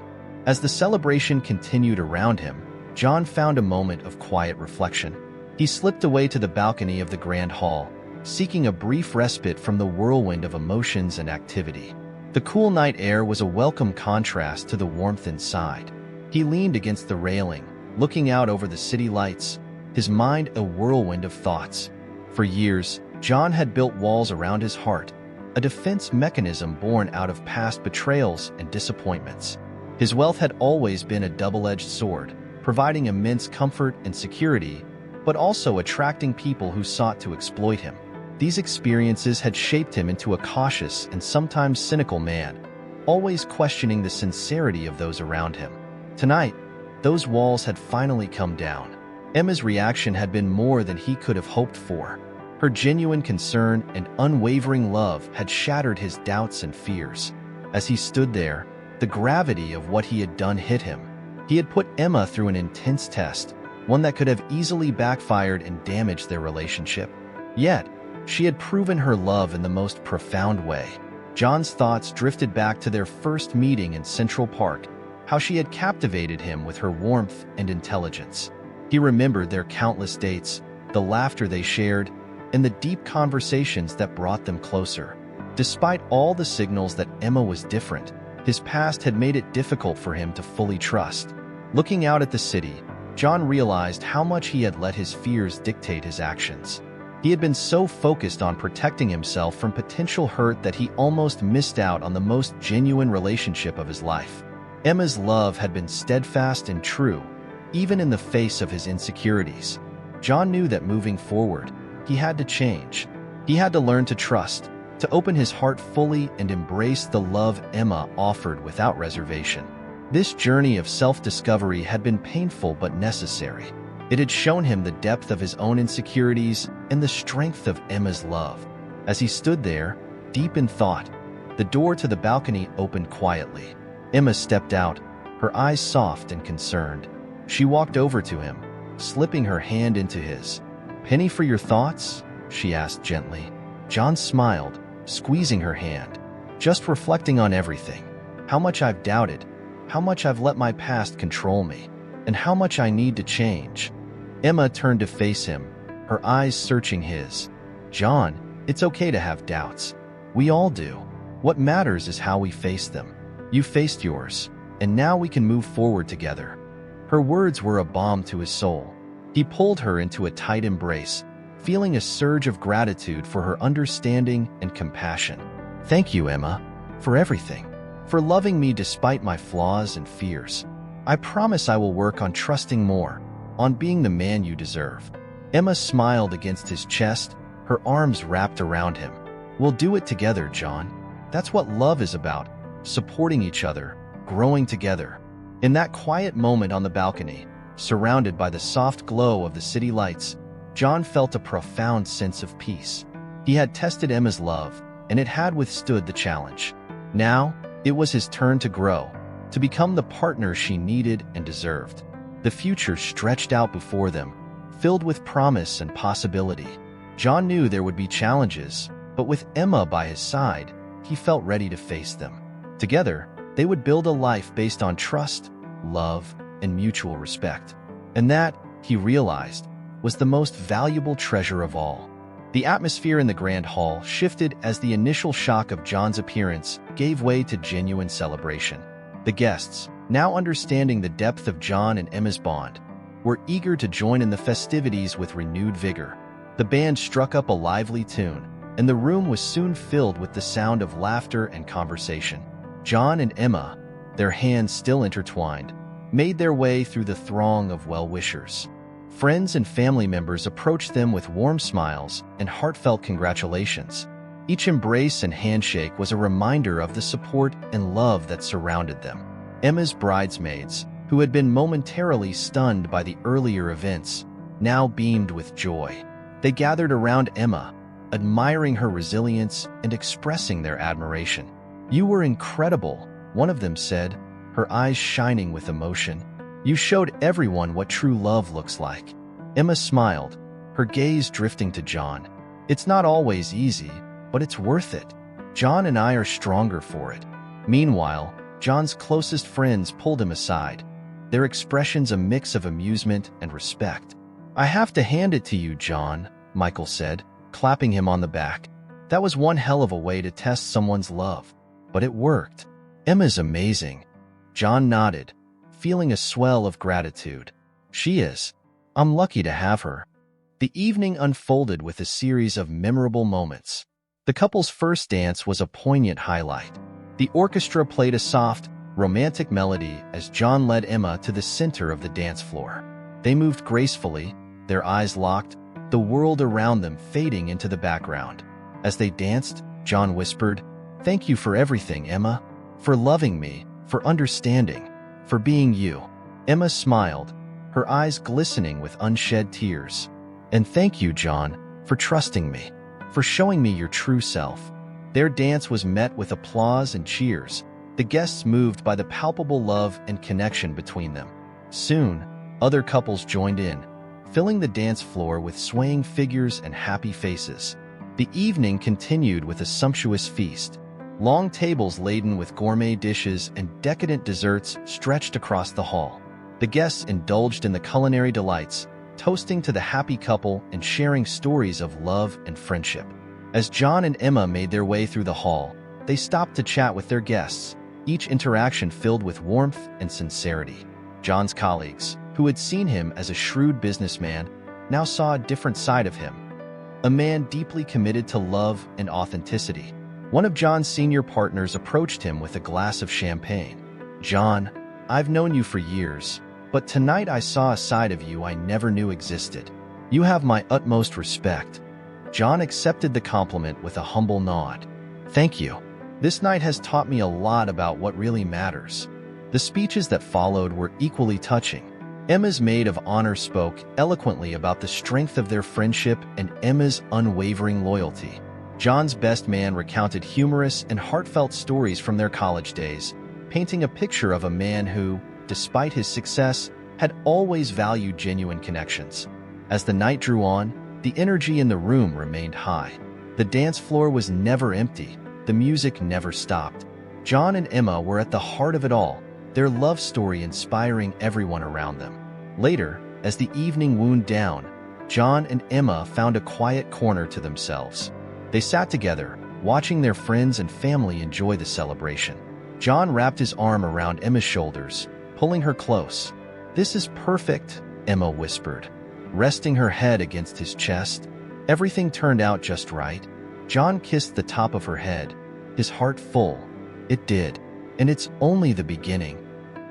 As the celebration continued around him, John found a moment of quiet reflection. He slipped away to the balcony of the grand hall, seeking a brief respite from the whirlwind of emotions and activity. The cool night air was a welcome contrast to the warmth inside. He leaned against the railing, looking out over the city lights, his mind a whirlwind of thoughts. For years, John had built walls around his heart, a defense mechanism born out of past betrayals and disappointments. His wealth had always been a double-edged sword, providing immense comfort and security, but also attracting people who sought to exploit him. These experiences had shaped him into a cautious and sometimes cynical man, always questioning the sincerity of those around him. Tonight, those walls had finally come down. Emma's reaction had been more than he could have hoped for. Her genuine concern and unwavering love had shattered his doubts and fears. As he stood there, the gravity of what he had done hit him. He had put Emma through an intense test, one that could have easily backfired and damaged their relationship. Yet, she had proven her love in the most profound way. John's thoughts drifted back to their first meeting in Central Park, how she had captivated him with her warmth and intelligence. He remembered their countless dates, the laughter they shared, and the deep conversations that brought them closer. Despite all the signals that Emma was different, his past had made it difficult for him to fully trust. Looking out at the city, John realized how much he had let his fears dictate his actions. He had been so focused on protecting himself from potential hurt that he almost missed out on the most genuine relationship of his life. Emma's love had been steadfast and true, even in the face of his insecurities. John knew that moving forward, he had to change. He had to learn to trust, to open his heart fully and embrace the love Emma offered without reservation. This journey of self-discovery had been painful but necessary. It had shown him the depth of his own insecurities and the strength of Emma's love. As he stood there, deep in thought, the door to the balcony opened quietly. Emma stepped out, her eyes soft and concerned. She walked over to him, slipping her hand into his. "Penny for your thoughts?" she asked gently. John smiled, squeezing her hand. Just reflecting on everything. How much I've doubted, how much I've let my past control me, and how much I need to change. Emma turned to face him, her eyes searching his. John, it's okay to have doubts. We all do. What matters is how we face them. You faced yours, and now we can move forward together. Her words were a balm to his soul. He pulled her into a tight embrace, feeling a surge of gratitude for her understanding and compassion. Thank you, Emma, for everything. For loving me despite my flaws and fears. I promise I will work on trusting more, on being the man you deserve. Emma smiled against his chest, her arms wrapped around him. We'll do it together, John. That's what love is about, supporting each other, growing together. In that quiet moment on the balcony, surrounded by the soft glow of the city lights, John felt a profound sense of peace. He had tested Emma's love, and it had withstood the challenge. Now, it was his turn to grow, to become the partner she needed and deserved. The future stretched out before them, filled with promise and possibility. John knew there would be challenges, but with Emma by his side, he felt ready to face them. Together, they would build a life based on trust, love, and mutual respect. And that, he realized, was the most valuable treasure of all. The atmosphere in the grand hall shifted as the initial shock of John's appearance gave way to genuine celebration. The guests, now understanding the depth of John and Emma's bond, were eager to join in the festivities with renewed vigor. The band struck up a lively tune, and the room was soon filled with the sound of laughter and conversation. John and Emma, their hands still intertwined, made their way through the throng of well-wishers. Friends and family members approached them with warm smiles and heartfelt congratulations. Each embrace and handshake was a reminder of the support and love that surrounded them. Emma's bridesmaids, who had been momentarily stunned by the earlier events, now beamed with joy. They gathered around Emma, admiring her resilience and expressing their admiration. "You were incredible," one of them said, her eyes shining with emotion. "You showed everyone what true love looks like." Emma smiled, her gaze drifting to John. "It's not always easy, but it's worth it. John and I are stronger for it." Meanwhile, John's closest friends pulled him aside, their expressions a mix of amusement and respect. "I have to hand it to you, John," Michael said, clapping him on the back. "That was one hell of a way to test someone's love. But it worked." "Emma's amazing." John nodded, feeling a swell of gratitude. "She is. I'm lucky to have her." The evening unfolded with a series of memorable moments. The couple's first dance was a poignant highlight. The orchestra played a soft, romantic melody as John led Emma to the center of the dance floor. They moved gracefully, their eyes locked, the world around them fading into the background. As they danced, John whispered, "Thank you for everything, Emma. For loving me, for understanding, for being you." Emma smiled, her eyes glistening with unshed tears. "And thank you, John, for trusting me, for showing me your true self." Their dance was met with applause and cheers, the guests moved by the palpable love and connection between them. Soon, other couples joined in, filling the dance floor with swaying figures and happy faces. The evening continued with a sumptuous feast. Long tables laden with gourmet dishes and decadent desserts stretched across the hall. The guests indulged in the culinary delights, toasting to the happy couple and sharing stories of love and friendship. As John and Emma made their way through the hall, they stopped to chat with their guests, each interaction filled with warmth and sincerity. John's colleagues, who had seen him as a shrewd businessman, now saw a different side of him, a man deeply committed to love and authenticity. One of John's senior partners approached him with a glass of champagne. "John, I've known you for years, but tonight I saw a side of you I never knew existed. You have my utmost respect." John accepted the compliment with a humble nod. "Thank you. This night has taught me a lot about what really matters." The speeches that followed were equally touching. Emma's maid of honor spoke eloquently about the strength of their friendship and Emma's unwavering loyalty. John's best man recounted humorous and heartfelt stories from their college days, painting a picture of a man who, despite his success, had always valued genuine connections. As the night drew on, The energy in the room remained high. The dance floor was never empty. The music never stopped. John and Emma were at the heart of it all, their love story inspiring everyone around them. Later, as the evening wound down, John and Emma found a quiet corner to themselves. They sat together, watching their friends and family enjoy the celebration. John wrapped his arm around Emma's shoulders, pulling her close. "This is perfect," Emma whispered, resting her head against his chest. Everything turned out just right. John kissed the top of her head, his heart full. It did, and it's only the beginning.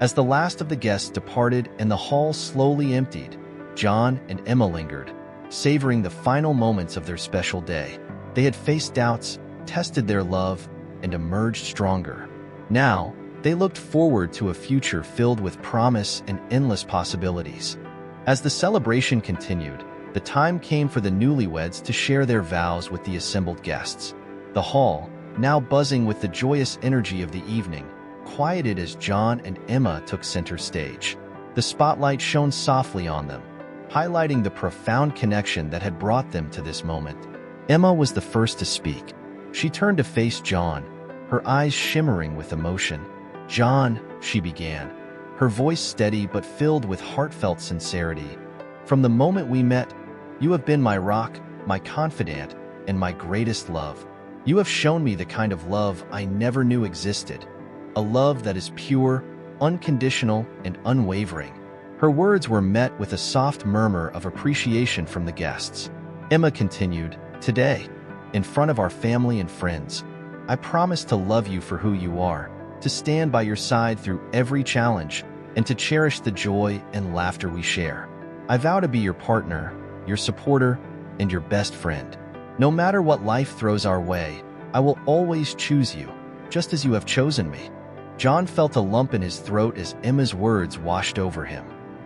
As the last of the guests departed and the hall slowly emptied, John and Emma lingered, savoring the final moments of their special day. They had faced doubts, tested their love, and emerged stronger. Now, they looked forward to a future filled with promise and endless possibilities. As the celebration continued, the time came for the newlyweds to share their vows with the assembled guests. The hall, now buzzing with the joyous energy of the evening, quieted as John and Emma took center stage. The spotlight shone softly on them, highlighting the profound connection that had brought them to this moment. Emma was the first to speak. She turned to face John, her eyes shimmering with emotion. "John," she began, her voice steady but filled with heartfelt sincerity. "From the moment we met, you have been my rock, my confidant, and my greatest love. You have shown me the kind of love I never knew existed, a love that is pure, unconditional, and unwavering." Her words were met with a soft murmur of appreciation from the guests. Emma continued, "Today, in front of our family and friends, I promise to love you for who you are, to stand by your side through every challenge, and to cherish the joy and laughter we share. I vow to be your partner, your supporter, and your best friend. No matter what life throws our way, I will always choose you, just as you have chosen me." John felt a lump in his throat as Emma's words washed over him.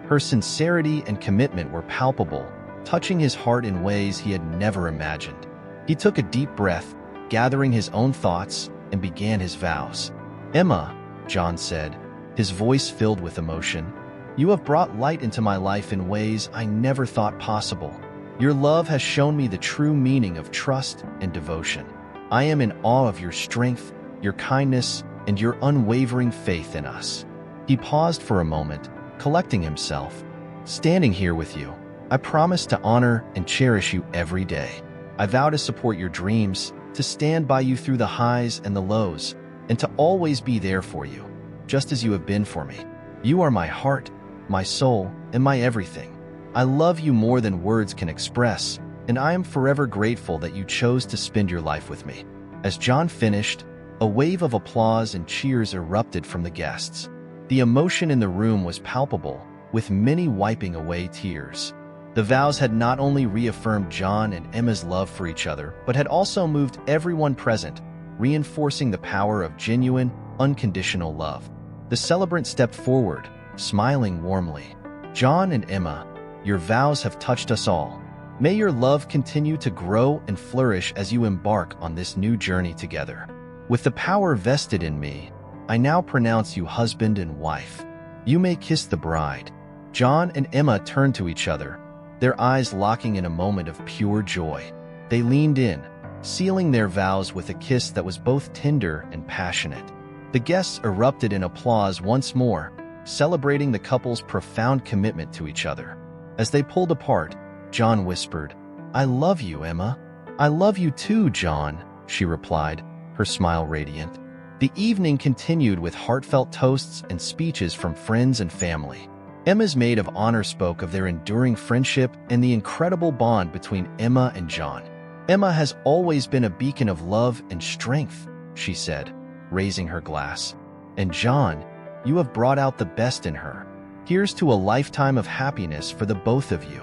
Her sincerity and commitment were palpable, touching his heart in ways he had never imagined. He took a deep breath, gathering his own thoughts, and began his vows. "Emma," John said, his voice filled with emotion, "you have brought light into my life in ways I never thought possible. Your love has shown me the true meaning of trust and devotion. I am in awe of your strength, your kindness, and your unwavering faith in us." He paused for a moment, collecting himself. "Standing here with you, I promise to honor and cherish you every day. I vow to support your dreams, to stand by you through the highs and the lows, and to always be there for you, just as you have been for me. You are my heart, my soul, and my everything. I love you more than words can express, and I am forever grateful that you chose to spend your life with me." As John finished, a wave of applause and cheers erupted from the guests. The emotion in the room was palpable, with many wiping away tears. The vows had not only reaffirmed John and Emma's love for each other, but had also moved everyone present, reinforcing the power of genuine, unconditional love. The celebrant stepped forward, smiling warmly. "John and Emma, your vows have touched us all. May your love continue to grow and flourish as you embark on this new journey together. With the power vested in me, I now pronounce you husband and wife. You may kiss the bride." John and Emma turned to each other, their eyes locking in a moment of pure joy. They leaned in, sealing their vows with a kiss that was both tender and passionate. The guests erupted in applause once more, celebrating the couple's profound commitment to each other. As they pulled apart, John whispered, "I love you, Emma." "I love you too, John," she replied, her smile radiant. The evening continued with heartfelt toasts and speeches from friends and family. Emma's maid of honor spoke of their enduring friendship and the incredible bond between Emma and John. "Emma has always been a beacon of love and strength," she said, raising her glass. "And John, you have brought out the best in her. Here's to a lifetime of happiness for the both of you."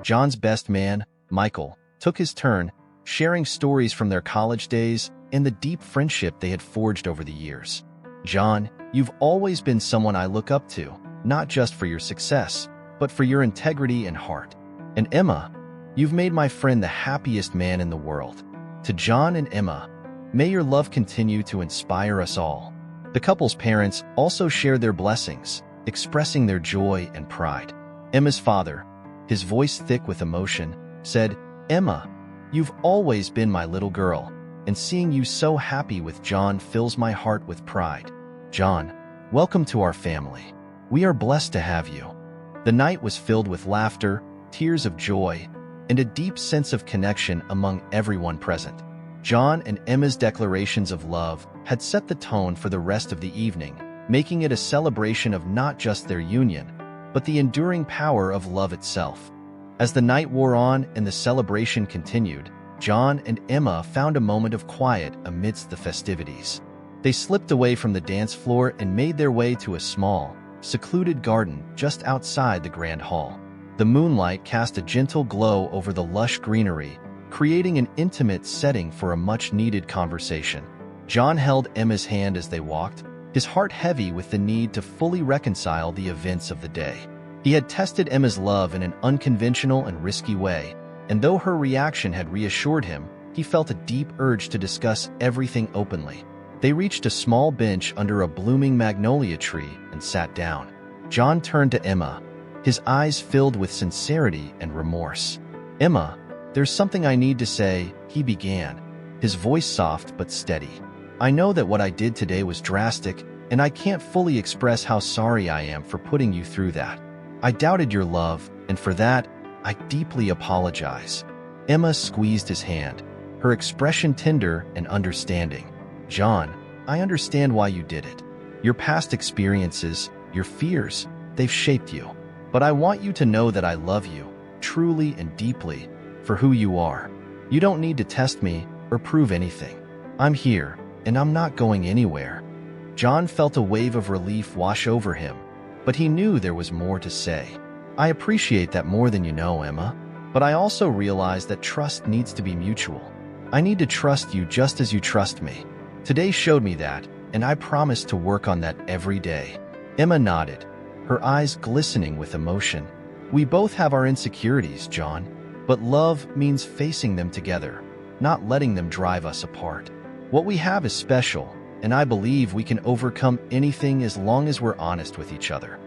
John's best man, Michael, took his turn, sharing stories from their college days and the deep friendship they had forged over the years. "John, you've always been someone I look up to, not just for your success, but for your integrity and heart. And Emma, you've made my friend the happiest man in the world." To John and Emma, may your love continue to inspire us all. The couple's parents also shared their blessings, expressing their joy and pride. Emma's father, his voice thick with emotion, said, Emma, you've always been my little girl, and seeing you so happy with John fills my heart with pride. John, welcome to our family. We are blessed to have you." The night was filled with laughter, tears of joy, and a deep sense of connection among everyone present. John and Emma's declarations of love had set the tone for the rest of the evening, making it a celebration of not just their union, but the enduring power of love itself. As the night wore on and the celebration continued, John and Emma found a moment of quiet amidst the festivities. They slipped away from the dance floor and made their way to a small, secluded garden just outside the grand hall. The moonlight cast a gentle glow over the lush greenery, creating an intimate setting for a much-needed conversation. John held Emma's hand as they walked, his heart heavy with the need to fully reconcile the events of the day. He had tested Emma's love in an unconventional and risky way, and though her reaction had reassured him, he felt a deep urge to discuss everything openly. They reached a small bench under a blooming magnolia tree and sat down. John turned to Emma, his eyes filled with sincerity and remorse. "Emma, there's something I need to say," he began, his voice soft but steady. "I know that what I did today was drastic, and I can't fully express how sorry I am for putting you through that. I doubted your love, and for that, I deeply apologize." Emma squeezed his hand, her expression tender and understanding. "John, I understand why you did it. Your past experiences, your fears, they've shaped you. But I want you to know that I love you, truly and deeply, for who you are. You don't need to test me or prove anything. I'm here, and I'm not going anywhere." John felt a wave of relief wash over him, but he knew there was more to say. "I appreciate that more than you know, Emma, but I also realize that trust needs to be mutual. I need to trust you just as you trust me. Today showed me that, and I promise to work on that every day." Emma nodded, her eyes glistening with emotion. "We both have our insecurities, John, but love means facing them together, not letting them drive us apart. What we have is special, and I believe we can overcome anything as long as we're honest with each other."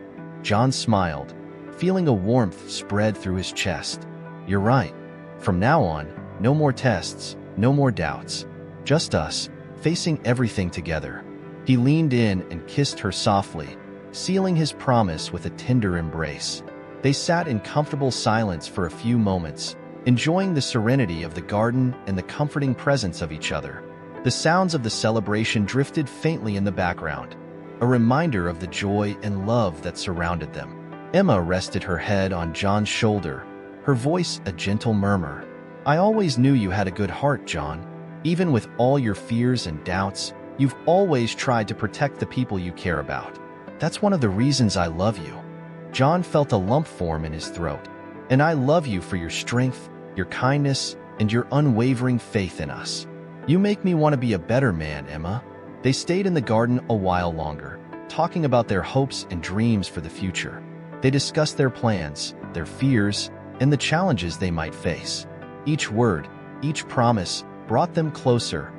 John smiled, feeling a warmth spread through his chest. "You're right. From now on, no more tests, no more doubts. Just us, facing everything together." He leaned in and kissed her softly, sealing his promise with a tender embrace. They sat in comfortable silence for a few moments, enjoying the serenity of the garden and the comforting presence of each other. The sounds of the celebration drifted faintly in the background, a reminder of the joy and love that surrounded them. Emma rested her head on John's shoulder, her voice a gentle murmur. "I always knew you had a good heart, John. Even with all your fears and doubts, you've always tried to protect the people you care about. That's one of the reasons I love you." John felt a lump form in his throat. "And I love you for your strength, your kindness, and your unwavering faith in us. You make me want to be a better man, Emma." They stayed in the garden a while longer, talking about their hopes and dreams for the future. They discussed their plans, their fears, and the challenges they might face. Each word, each promise brought them closer,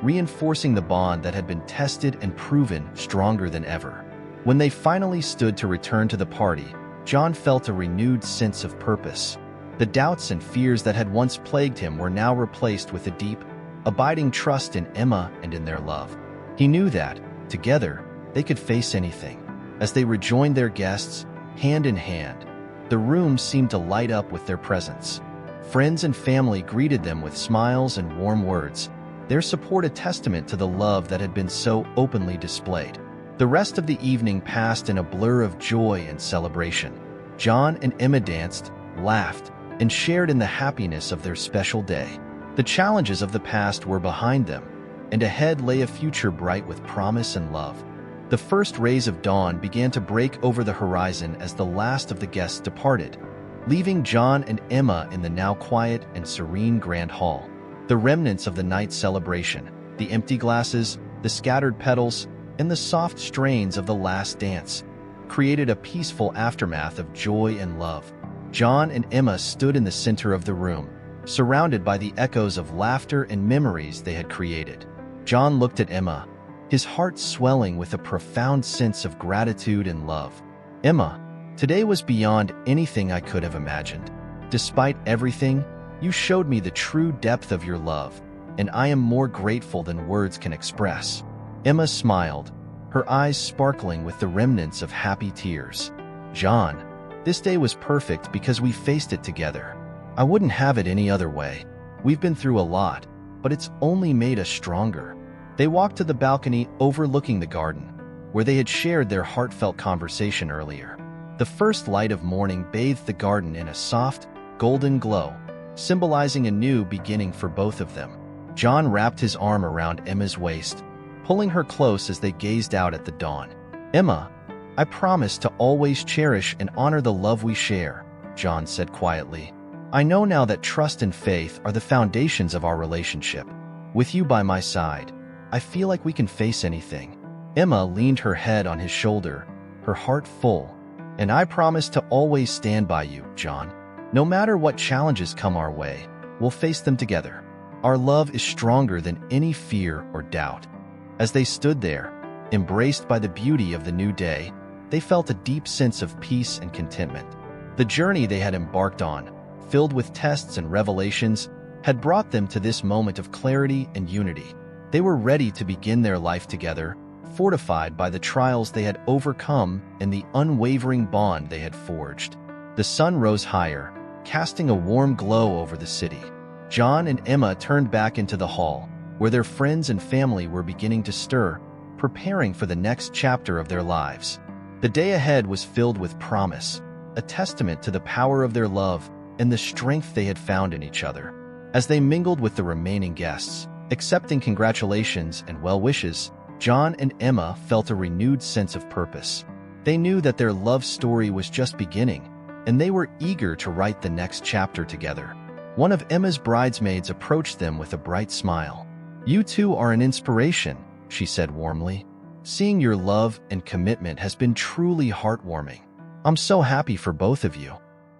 reinforcing the bond that had been tested and proven stronger than ever. When they finally stood to return to the party, John felt a renewed sense of purpose. The doubts and fears that had once plagued him were now replaced with a deep, abiding trust in Emma and in their love. He knew that, together, they could face anything. As they rejoined their guests, hand in hand, the room seemed to light up with their presence. Friends and family greeted them with smiles and warm words, their support a testament to the love that had been so openly displayed. The rest of the evening passed in a blur of joy and celebration. John and Emma danced, laughed, and shared in the happiness of their special day. The challenges of the past were behind them, and ahead lay a future bright with promise and love. The first rays of dawn began to break over the horizon as the last of the guests departed, leaving John and Emma in the now quiet and serene grand hall. The remnants of the night's celebration, the empty glasses, the scattered petals, and the soft strains of the last dance, created a peaceful aftermath of joy and love. John and Emma stood in the center of the room, surrounded by the echoes of laughter and memories they had created. John looked at Emma, his heart swelling with a profound sense of gratitude and love. "Emma, today was beyond anything I could have imagined. Despite everything, You showed me the true depth of your love, and I am more grateful than words can express." Emma smiled, her eyes sparkling with the remnants of happy tears. "John, this day was perfect because we faced it together. I wouldn't have it any other way. We've been through a lot, but it's only made us stronger." They walked to the balcony overlooking the garden, where they had shared their heartfelt conversation earlier. The first light of morning bathed the garden in a soft, golden glow, symbolizing a new beginning for both of them. John wrapped his arm around Emma's waist, pulling her close as they gazed out at the dawn. "Emma, I promise to always cherish and honor the love we share," John said quietly. "I know now that trust and faith are the foundations of our relationship. With you by my side, I feel like we can face anything." Emma leaned her head on his shoulder, her heart full. "And I promise to always stand by you, John. No matter what challenges come our way, we'll face them together. Our love is stronger than any fear or doubt." As they stood there, embraced by the beauty of the new day, they felt a deep sense of peace and contentment. The journey they had embarked on, filled with tests and revelations, had brought them to this moment of clarity and unity. They were ready to begin their life together, fortified by the trials they had overcome and the unwavering bond they had forged. The sun rose higher, casting a warm glow over the city. John and Emma turned back into the hall, where their friends and family were beginning to stir, preparing for the next chapter of their lives. The day ahead was filled with promise, a testament to the power of their love and the strength they had found in each other. As they mingled with the remaining guests, accepting congratulations and well wishes, John and Emma felt a renewed sense of purpose. They knew that their love story was just beginning, and they were eager to write the next chapter together. One of Emma's bridesmaids approached them with a bright smile. "You two are an inspiration," she said warmly. "Seeing your love and commitment has been truly heartwarming. I'm so happy for both of you."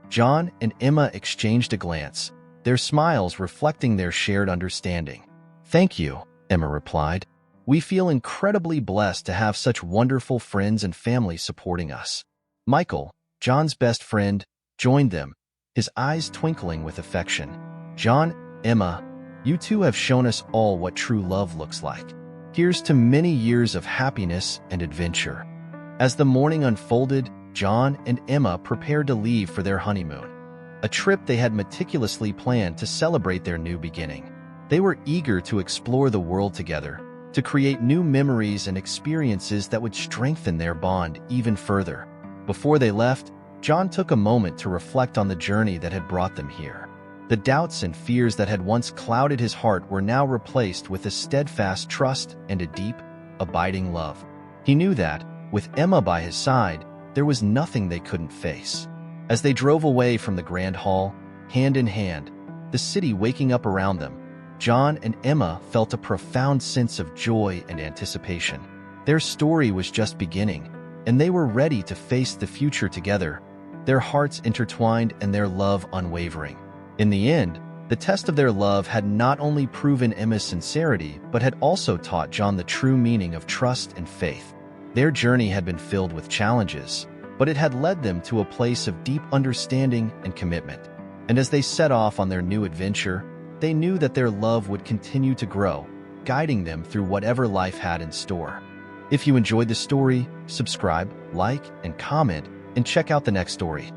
John and Emma exchanged a glance, their smiles reflecting their shared understanding. "Thank you," Emma replied. "We feel incredibly blessed to have such wonderful friends and family supporting us." Michael, John's best friend, joined them, his eyes twinkling with affection. "John, Emma, you two have shown us all what true love looks like. Here's to many years of happiness and adventure." As the morning unfolded, John and Emma prepared to leave for their honeymoon, a trip they had meticulously planned to celebrate their new beginning. They were eager to explore the world together, to create new memories and experiences that would strengthen their bond even further. Before they left, John took a moment to reflect on the journey that had brought them here. The doubts and fears that had once clouded his heart were now replaced with a steadfast trust and a deep, abiding love. He knew that, with Emma by his side, there was nothing they couldn't face. As they drove away from the grand hall, hand in hand, the city waking up around them, John and Emma felt a profound sense of joy and anticipation. Their story was just beginning, and they were ready to face the future together, their hearts intertwined and their love unwavering. In the end, the test of their love had not only proven Emma's sincerity, but had also taught John the true meaning of trust and faith. Their journey had been filled with challenges, but it had led them to a place of deep understanding and commitment. And as they set off on their new adventure, they knew that their love would continue to grow, guiding them through whatever life had in store. If you enjoyed the story, subscribe, like, and comment, and check out the next story.